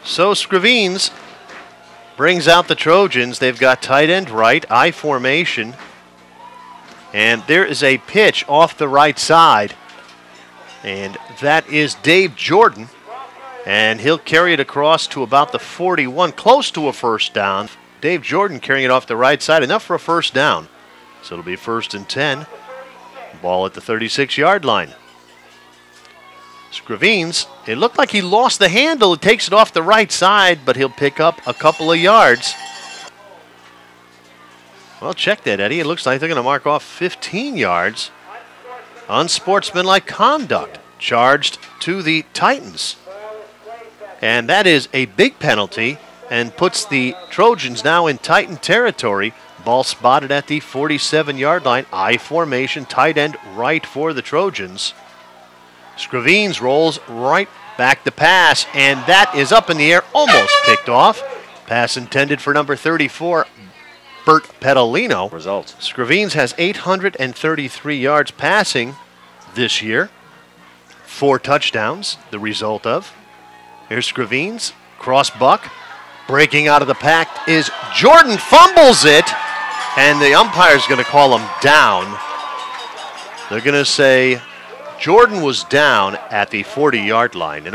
So Screvine's brings out the Trojans. They've got tight end right, I formation, and there is a pitch off the right side, and that is Dave Jordan, and he'll carry it across to about the 41, close to a first down. Dave Jordan carrying it off the right side, enough for a first down. So it'll be 1st and 10. Ball at the 36-yard line. Scravines, it looked like he lost the handle. It takes it off the right side, but he'll pick up a couple of yards. Well, check that, Eddie. It looks like they're going to mark off 15 yards. Unsportsmanlike conduct charged to the Titans. And that is a big penalty and puts the Trojans now in Titan territory. Ball spotted at the 47-yard line. I formation, tight end right for the Trojans. Scravines rolls right back to pass, and that is up in the air, almost picked off. Pass intended for number 34, Bert Pedalino. Results. Scravines has 833 yards passing this year. 4 touchdowns, the result of. Here's Scravines, cross buck. Breaking out of the pack is Jordan, fumbles it, and the umpire's going to call him down. They're going to say Jordan was down at the 40-yard line.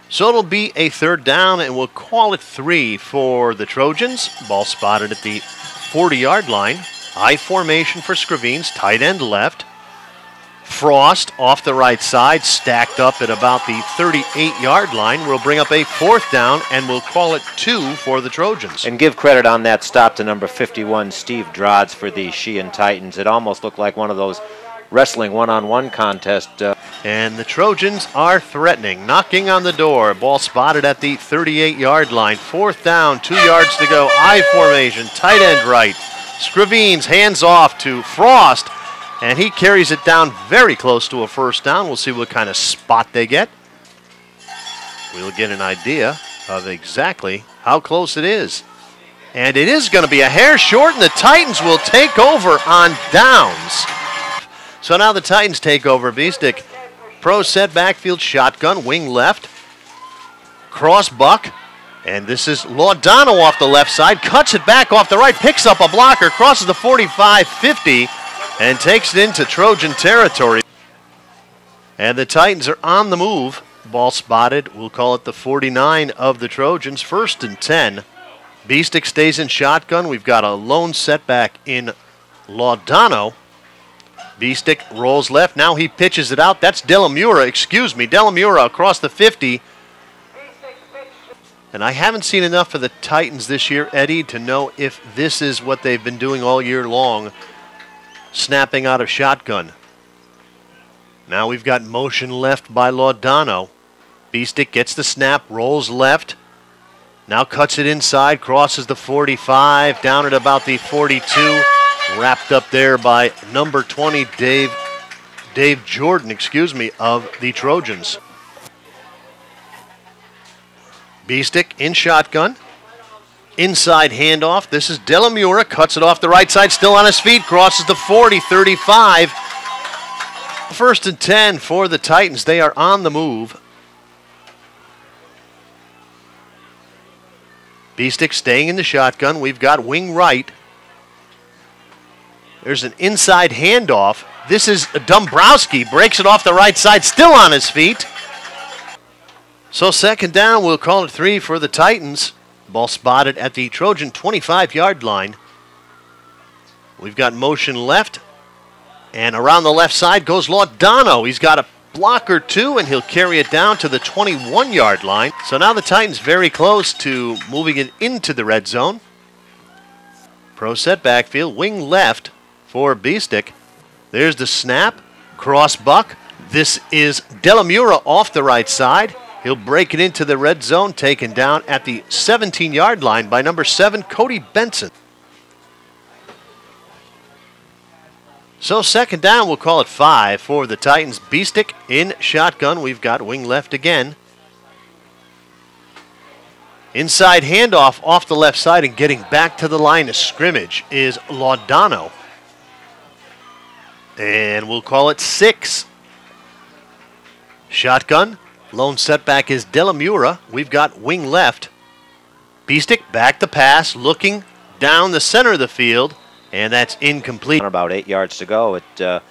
So it'll be a 3rd down, and we'll call it 3 for the Trojans. Ball spotted at the 40-yard line. I formation for Scravines, tight end left. Frost off the right side, stacked up at about the 38-yard line. We'll bring up a 4th down, and we'll call it 2 for the Trojans. And give credit on that stop to number 51, Steve Drodds, for the Sheehan Titans. It almost looked like one of those wrestling one-on-one contest. And the Trojans are threatening, knocking on the door. Ball spotted at the 38-yard line. 4th down, 2 yards to go. I formation, tight end right. Scravines hands off to Frost, and he carries it down very close to a 1st down. We'll see what kind of spot they get. We'll get an idea of exactly how close it is. And it is going to be a hair short, and the Titans will take over on downs. So now the Titans take over. Beestick, pro set backfield shotgun, wing left, cross buck, and this is Laudano off the left side, cuts it back off the right, picks up a blocker, crosses the 45-50, and takes it into Trojan territory. And the Titans are on the move. Ball spotted. We'll call it the 49 of the Trojans. 1st and 10. Beestick stays in shotgun. We've got a lone setback in Laudano. Beestick rolls left. Now he pitches it out. That's Delamura. Delamura across the 50. And I haven't seen enough for the Titans this year, Eddie, to know if this is what they've been doing all year long, snapping out of shotgun. Now we've got motion left by Laudano. Beestick gets the snap, rolls left. Now cuts it inside, crosses the 45, down at about the 42. Wrapped up there by number 20, Dave Jordan, of the Trojans. Beestick in shotgun. Inside handoff. This is Delamura. Cuts it off the right side. Still on his feet. Crosses the 40, 35. 1st and 10 for the Titans. They are on the move. Beestick staying in the shotgun. We've got wing right. There's an inside handoff. This is Dombrowski. Breaks it off the right side. Still on his feet. So 2nd down. We'll call it 3 for the Titans. Ball spotted at the Trojan 25-yard line. We've got motion left. And around the left side goes Laudano. He's got a block or 2, and he'll carry it down to the 21-yard line. So now the Titans very close to moving it into the red zone. Pro set backfield, wing left for Beestick. There's the snap, cross buck. This is Delamura off the right side. He'll break it into the red zone, taken down at the 17-yard line by number 7, Cody Benson. So 2nd down, we'll call it 5 for the Titans. Beestick in shotgun. We've got wing left again. Inside handoff off the left side, and getting back to the line of scrimmage is Laudano. And we'll call it 6. Shotgun. Lone setback is Delamura. We've got wing left. Beestick back to pass, looking down the center of the field, and that's incomplete. About 8 yards to go. It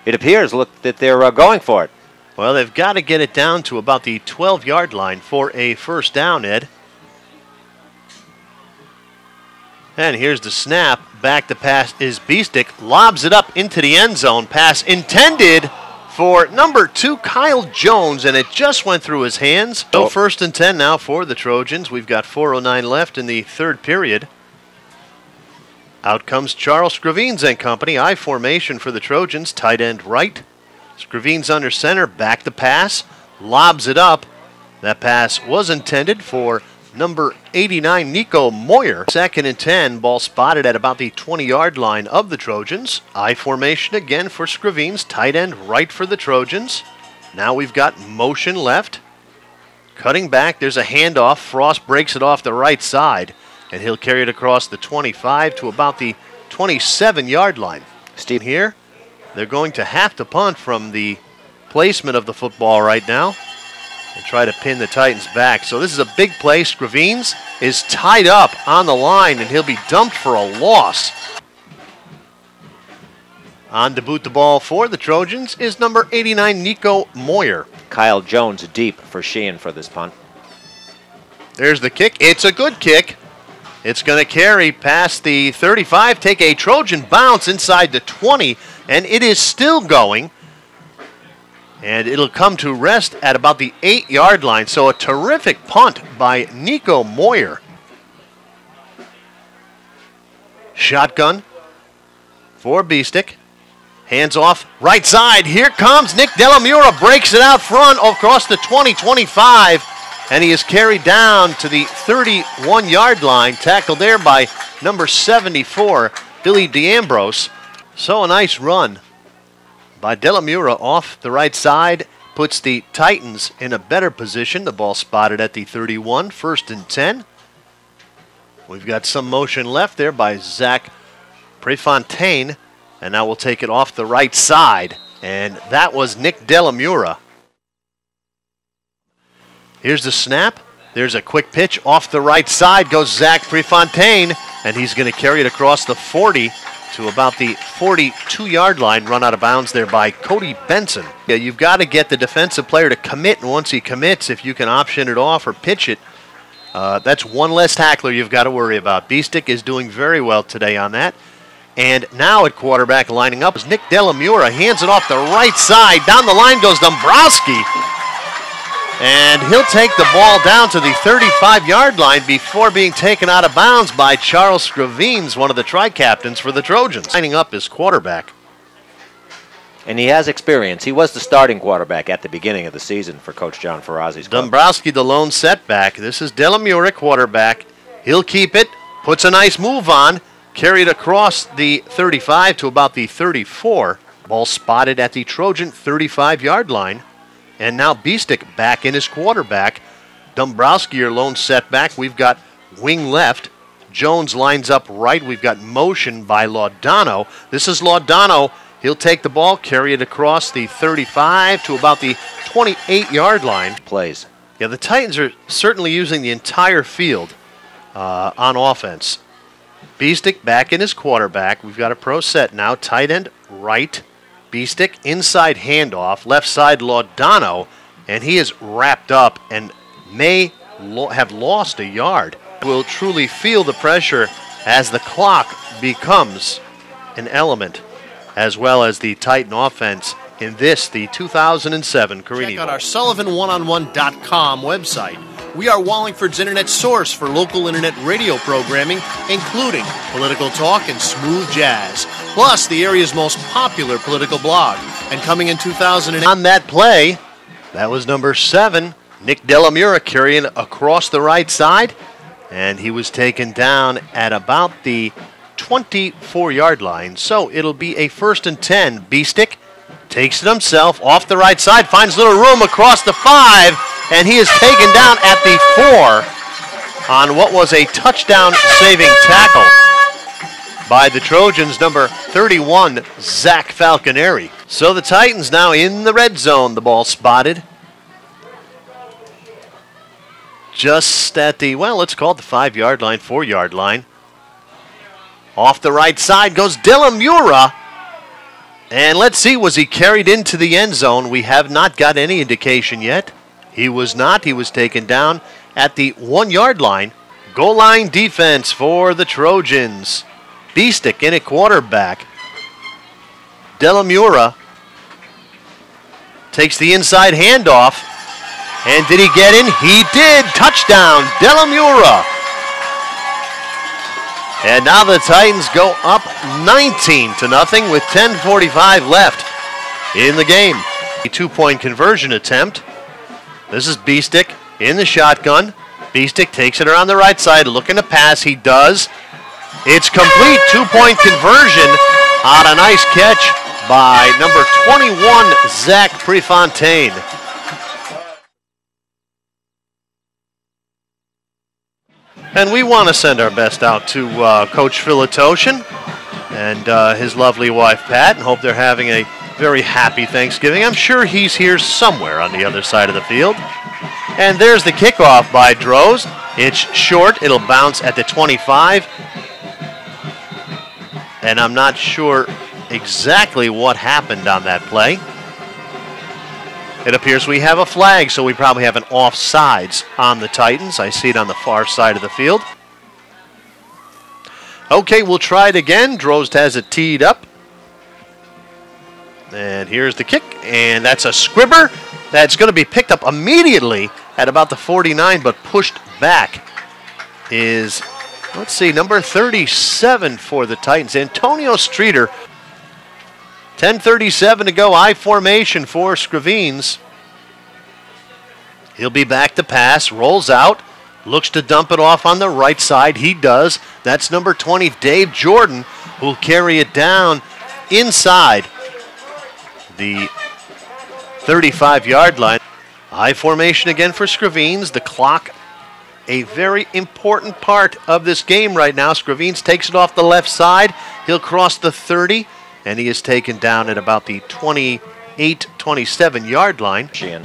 appears that they're going for it. Well, they've got to get it down to about the 12-yard line for a 1st down, Ed. And here's the snap. Back to pass is Beestick. Lobs it up into the end zone. Pass intended for number 2, Kyle Jones, and it just went through his hands. So 1st and 10 now for the Trojans. We've got 4:09 left in the third period. Out comes Charles Scravines and company. I formation for the Trojans. Tight end right. Scravines under center. Back to pass. Lobs it up. That pass was intended for number 89, Nico Moyer. 2nd and 10. Ball spotted at about the 20-yard line of the Trojans. I formation again for Scravines. Tight end right for the Trojans. Now we've got motion left. Cutting back. There's a handoff. Frost breaks it off the right side. And he'll carry it across the 25 to about the 27-yard line. Steve here, they're going to have to punt from the placement of the football right now and try to pin the Titans back. So this is a big play. Scravines is tied up on the line, and he'll be dumped for a loss. On to boot the ball for the Trojans is number 89, Nico Moyer. Kyle Jones deep for Sheehan for this punt. There's the kick. It's a good kick. It's going to carry past the 35, take a Trojan bounce inside the 20, and it is still going. And it'll come to rest at about the 8-yard line. So a terrific punt by Nico Moyer. Shotgun for Beestick. Hands off right side. Here comes Nick Delamura. Breaks it out front across the 20-25. And he is carried down to the 31-yard line. Tackled there by number 74, Billy D'Ambrose. So a nice run by Delamura off the right side. Puts the Titans in a better position. The ball spotted at the 31, 1st and 10. We've got some motion left there by Zach Prefontaine. And now we'll take it off the right side. And that was Nick Delamura. Here's the snap. There's a quick pitch off the right side. Goes Zach Prefontaine, and he's going to carry it across the 40 to about the 42-yard line. Run out of bounds there by Cody Benson. Yeah, you've got to get the defensive player to commit, and once he commits, if you can option it off or pitch it, that's one less tackler you've got to worry about. Beestick is doing very well today on that. And now at quarterback lining up is Nick Delamura. Hands it off the right side. Down the line goes Dombrowski. And he'll take the ball down to the 35-yard line before being taken out of bounds by Charles Scravines, one of the tri-captains for the Trojans. Lining up his quarterback. And he has experience. He was the starting quarterback at the beginning of the season for Coach John Ferrazzi's club. Dombrowski, the lone setback. This is Delamura, quarterback. He'll keep it, puts a nice move on, carried across the 35 to about the 34. Ball spotted at the Trojan 35-yard line. And now Beestick back in his quarterback. Dombrowski, your lone setback. We've got wing left. Jones lines up right. We've got motion by Laudano. This is Laudano. He'll take the ball, carry it across the 35 to about the 28-yard line. Plays. Yeah, the Titans are certainly using the entire field on offense. Beestick back in his quarterback. We've got a pro set now. Tight end right. Beestick inside handoff. Left side Laudano. And he is wrapped up and may have lost a yard. Will truly feel the pressure as the clock becomes an element, as well as the Titan offense in this, the 2007 Carini Check out our SullivanOneOnOne.com website. We are Wallingford's internet source for local internet radio programming, including political talk and smooth jazz, plus the area's most popular political blog. And coming in 2008. On that play, that was number 7, Nick Delamura, carrying across the right side, and he was taken down at about the 24-yard line. So it'll be a 1st and 10. Beestick takes it himself off the right side, finds little room across the 5, and he is taken down at the 4 on what was a touchdown-saving tackle by the Trojans, number 31, Zach Falconeri. So the Titans now in the red zone. The ball spotted just at the, well, let's call it the 5-yard line, 4-yard line. Off the right side goes Delamura. And let's see, was he carried into the end zone? We have not got any indication yet. He was not. He was taken down at the 1-yard line Goal line defense for the Trojans. Beestick in at quarterback. Delamura takes the inside handoff. And did he get in? He did. Touchdown, Delamura. And now the Titans go up 19-0 with 10:45 left in the game. A 2-point conversion attempt. This is Beestick in the shotgun. Beestick takes it around the right side, looking to pass. He does. It's complete. 2-point conversion on a nice catch by number 21, Zach Prefontaine. And we want to send our best out to Coach Filatoshin and his lovely wife, Pat, and hope they're having a very happy Thanksgiving. I'm sure he's here somewhere on the other side of the field. And there's the kickoff by Droz. It's short. It'll bounce at the 25. And I'm not sure exactly what happened on that play. It appears we have a flag, so we probably have an offsides on the Titans. I see it on the far side of the field. Okay, we'll try it again. Droz has it teed up. And here's the kick, and that's a squibber. That's going to be picked up immediately at about the 49, but pushed back is, let's see, number 37 for the Titans, Antonio Streeter. 10:37 to go, I formation for Scravines. He'll be back to pass, rolls out, looks to dump it off on the right side. He does. That's number 20, Dave Jordan, who'll carry it down inside the 35-yard line. I formation again for Scravines. The clock, a very important part of this game right now. Scravines takes it off the left side. He'll cross the 30. And he is taken down at about the 28, 27-yard line. Sheehan.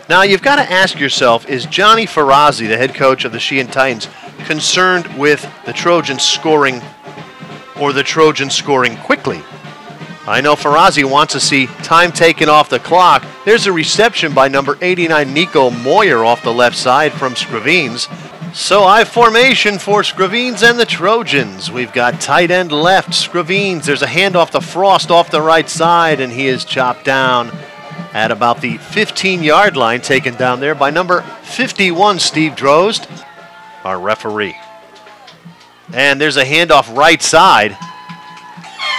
Now, you've got to ask yourself, is Johnny Ferrazzi, the head coach of the Sheehan Titans, concerned with the Trojans scoring or the Trojans scoring quickly? I know Ferrazzi wants to see time taken off the clock. There's a reception by number 89, Nico Moyer, off the left side from Scravines. So I formation for Scravines and the Trojans. We've got tight end left, Scravines. There's a handoff to Frost off the right side, and he is chopped down at about the 15-yard line, taken down there by number 51, Steve Drozd, our referee. And there's a handoff right side,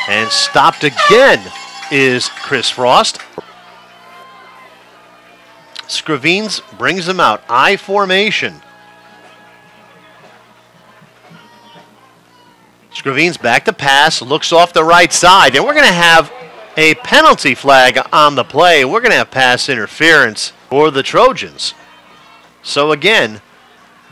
and stopped again is Chris Frost. Scravines brings him out, I formation. Scravines back to pass, looks off the right side, and we're going to have a penalty flag on the play. We're going to have pass interference for the Trojans. So again,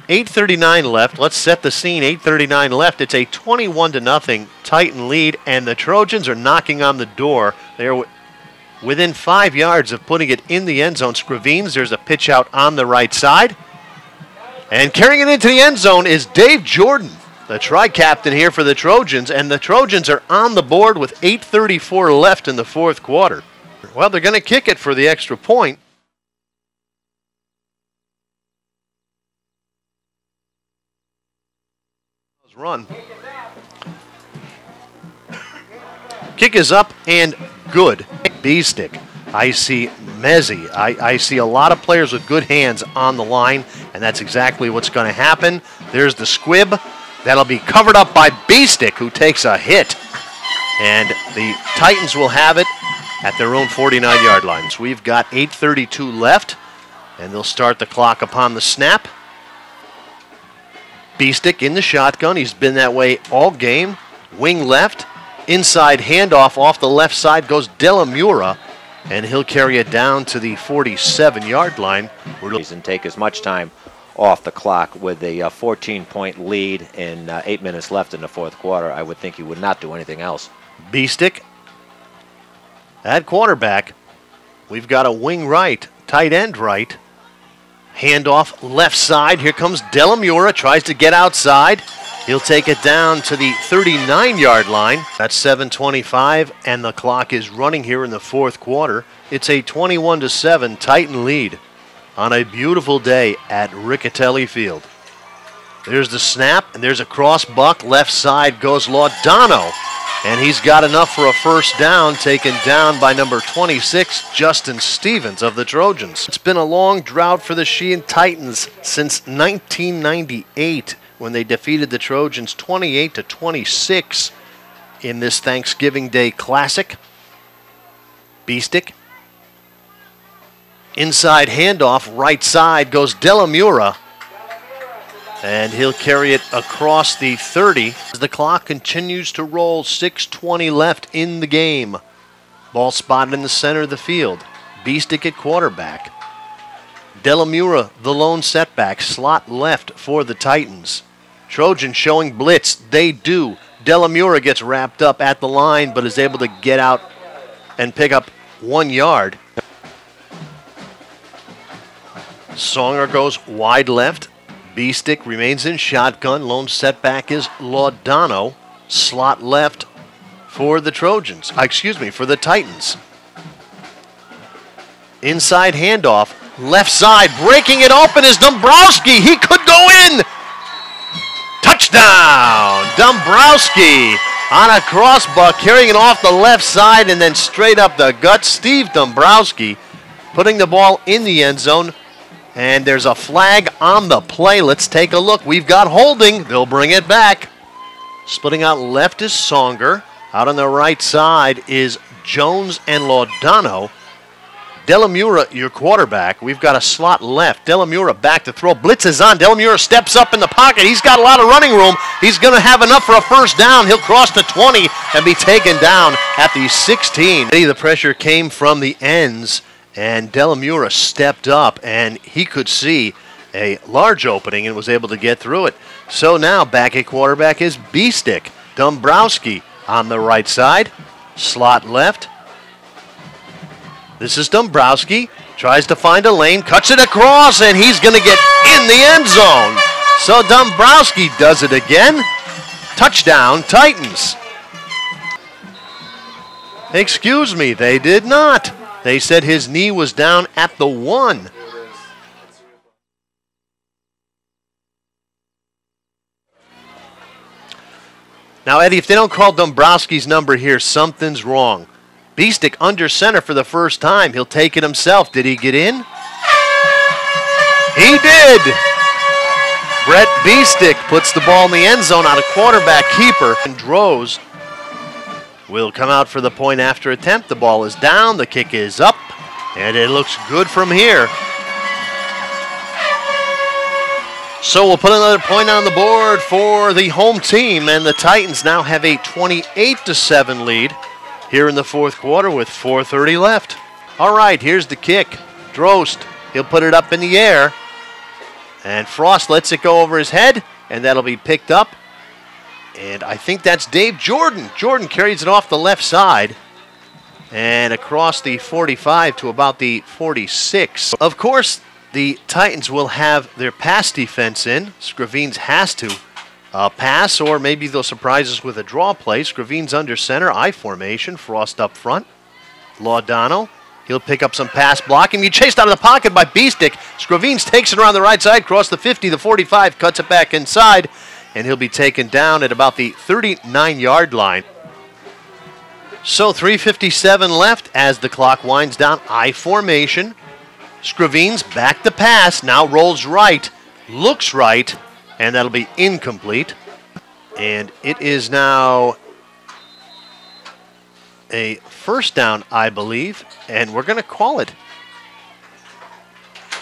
8:39 left. Let's set the scene. 8:39 left. It's a 21-0 Titan lead, and the Trojans are knocking on the door. They're within 5 yards of putting it in the end zone. Scravines, there's a pitch out on the right side. And carrying it into the end zone is Dave Jordan, the tri-captain here for the Trojans, and the Trojans are on the board with 8:34 left in the fourth quarter. Well, they're going to kick it for the extra point. Run. Kick is up and good. Beestick. I see Mezzi. I see a lot of players with good hands on the line, and that's exactly what's going to happen. There's the squib. That'll be covered up by Beestick, who takes a hit. And the Titans will have it at their own 49-yard lines. We've got 8:32 left, and they'll start the clock upon the snap. Beestick in the shotgun. He's been that way all game. Wing left. Inside handoff off the left side goes Delamura, and he'll carry it down to the 47-yard line. And take as much time off the clock with a 14-point lead and 8 minutes left in the fourth quarter. I would think he would not do anything else. Beestick at quarterback. We've got a wing right, tight end right. Handoff left side. Here comes Delamura. Tries to get outside. He'll take it down to the 39-yard line. That's 7:25, and the clock is running here in the fourth quarter. It's a 21-7 Titan lead on a beautiful day at Riccatelli Field. There's the snap, and there's a cross buck. Left side goes Laudano, and he's got enough for a first down, taken down by number 26, Justin Stevens of the Trojans. It's been a long drought for the Sheehan Titans since 1998 when they defeated the Trojans 28-26 in this Thanksgiving Day Classic. Beastick. Inside handoff, right side goes Delamura. And he'll carry it across the 30 as the clock continues to roll. 6:20 left in the game. Ball spotted in the center of the field. Beastick at quarterback. Delamura, the lone setback, slot left for the Titans. Trojans showing blitz. They do. Delamura gets wrapped up at the line but is able to get out and pick up 1 yard. Songer goes wide left. Beastick remains in shotgun. Lone setback is Laudano. Slot left for the Trojans. For the Titans. Inside handoff. Left side. Breaking it open is Dombrowski. He could go in. Touchdown. Dombrowski on a crossbuck, carrying it off the left side and then straight up the gut. Steve Dombrowski putting the ball in the end zone. And there's a flag on the play. Let's take a look. We've got holding. They'll bring it back. Splitting out left is Songer. Out on the right side is Jones and Laudano. Delamura, your quarterback. We've got a slot left. Delamura back to throw. Blitz is on. Delamura steps up in the pocket. He's got a lot of running room. He's going to have enough for a first down. He'll cross the 20 and be taken down at the 16. The pressure came from the ends. And Delamura stepped up, and he could see a large opening and was able to get through it. So now back at quarterback is Beastick. Dombrowski on the right side. Slot left. This is Dombrowski. Tries to find a lane, cuts it across, and he's going to get in the end zone. So Dombrowski does it again. Touchdown, Titans. Excuse me, they did not. They said his knee was down at the 1. Now, Eddie, if they don't call Dombrowski's number here, something's wrong. Beastick under center for the first time. He'll take it himself. Did he get in? He did. Brett Beastick puts the ball in the end zone on a quarterback keeper. And Droz will come out for the point after attempt. The ball is down, the kick is up, and it looks good from here. So we'll put another point on the board for the home team, and the Titans now have a 28-7 lead here in the fourth quarter with 4:30 left. All right, here's the kick. Drost, he'll put it up in the air, and Frost lets it go over his head, and that'll be picked up. And I think that's Dave Jordan. Jordan carries it off the left side and across the 45 to about the 46. Of course, the Titans will have their pass defense in. Scravines has to pass, or maybe they'll surprise us with a draw play. Scravines under center, I formation, Frost up front. Laudano, he'll pick up some pass blocking. He chased out of the pocket by Beastick. Scravines takes it around the right side, across the 50, the 45, cuts it back inside. And he'll be taken down at about the 39-yard line. So 3:57 left as the clock winds down. I formation. Scravines back to pass. Now rolls right. Looks right. And that'll be incomplete. And it is now a first down, I believe. And we're going to call it.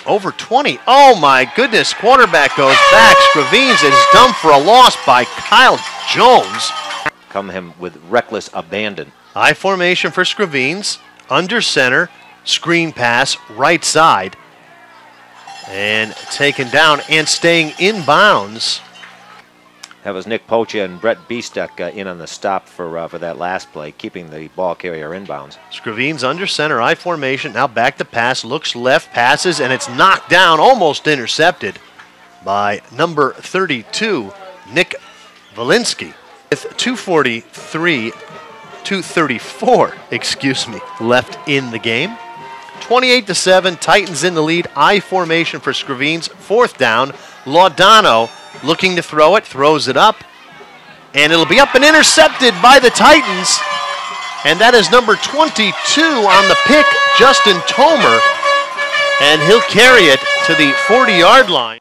Over 20. Oh, my goodness. Quarterback goes back. Scravines is done for a loss by Kyle Jones. Come him with reckless abandon. I formation for Scravines. Under center. Screen pass. Right side. And taken down and staying in bounds. That was Nick Pocha and Brett Beastick in on the stop for that last play, keeping the ball carrier inbounds. Scravines under center, I formation, now back to pass, looks left, passes, and it's knocked down, almost intercepted by number 32, Nick Valinsky. With 2:34 left in the game. 28-7, Titans in the lead, I formation for Scravines, fourth down. Laudano looking to throw it, throws it up, and it'll be up and intercepted by the Titans. And that is number 22 on the pick, Justin Tomer, and he'll carry it to the 40-yard line.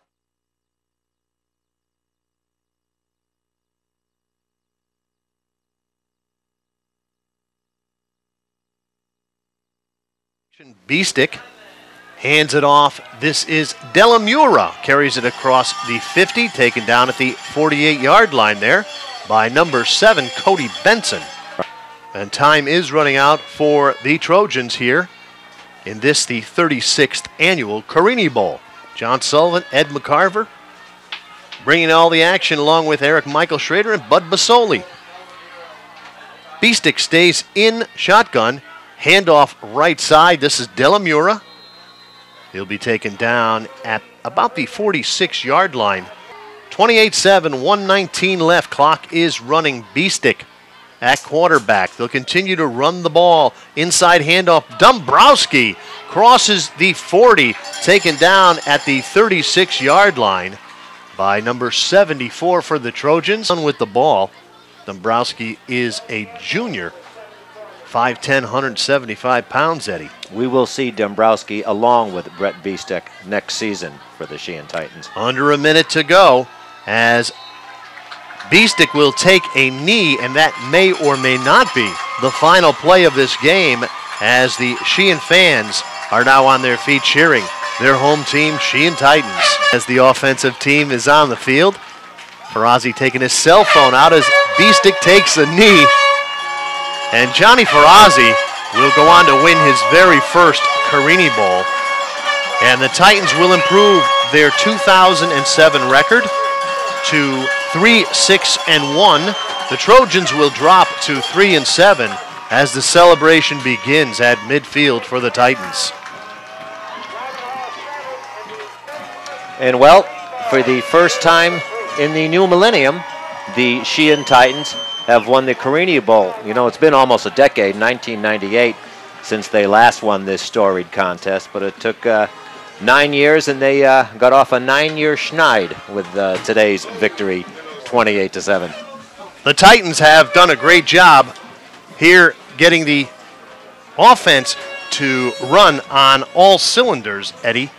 Beestick hands it off. This is Delamura. Carries it across the 50, taken down at the 48-yard line there by number 7, Cody Benson. And time is running out for the Trojans here in this, the 36th annual Carini Bowl. John Sullivan, Ed McCarver, bringing all the action along with Eric Michael Schrader and Bud Basoli. Beestick stays in shotgun. Handoff right side. This is Delamura. He'll be taken down at about the 46-yard line. 28-7, 1:19 left. Clock is running. Beestick at quarterback. They'll continue to run the ball. Inside handoff. Dombrowski crosses the 40, taken down at the 36-yard line by number 74 for the Trojans. With the ball, Dombrowski is a junior. 5'10", 175 pounds, Eddie. We will see Dombrowski along with Brett Beestick next season for the Sheehan Titans. Under a minute to go as Beestick will take a knee, and that may or may not be the final play of this game as the Sheehan fans are now on their feet cheering their home team, Sheehan Titans. As the offensive team is on the field, Ferrazzi taking his cell phone out as Beestick takes a knee. And Johnny Ferrazzi will go on to win his very first Carini Bowl. And the Titans will improve their 2007 record to 3-6-1. The Trojans will drop to 3-7 as the celebration begins at midfield for the Titans. And well, for the first time in the new millennium, the Sheehan Titans have won the Carini Bowl. You know, it's been almost a decade, 1998, since they last won this storied contest, but it took 9 years, and they got off a 9-year schneid with today's victory, 28-7. The Titans have done a great job here getting the offense to run on all cylinders, Eddie.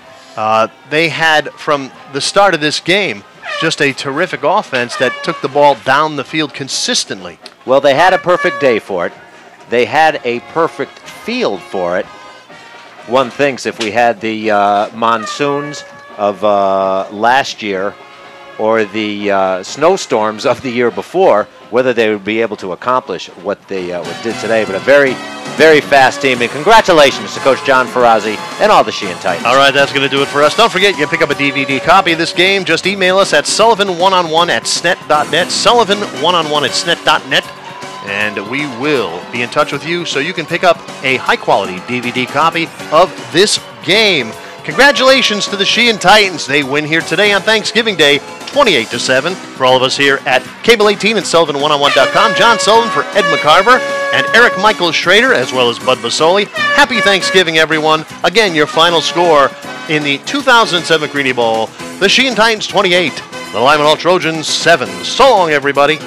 They had, from the start of this game, just a terrific offense that took the ball down the field consistently. Well, they had a perfect day for it. They had a perfect field for it. One thinks if we had the monsoons of last year or the snowstorms of the year before, whether they would be able to accomplish what they did today. But a very, very fast team. And congratulations to Coach John Ferrazzi and all the Sheehan Titans. All right, that's going to do it for us. Don't forget, you can pick up a DVD copy of this game. Just email us at sullivan1on1@snet.net, sullivan1on1@snet.net, and we will be in touch with you so you can pick up a high-quality DVD copy of this game. Congratulations to the Sheehan Titans. They win here today on Thanksgiving Day, 28-7. For all of us here at Cable 18 and Sullivan1on1.com, John Sullivan for Ed McCarver and Eric Michael Schrader, as well as Bud Basoli. Happy Thanksgiving, everyone. Again, your final score in the 2007 Carini Bowl, the Sheehan Titans 28, the Lyman Hall Trojans 7. So long, everybody.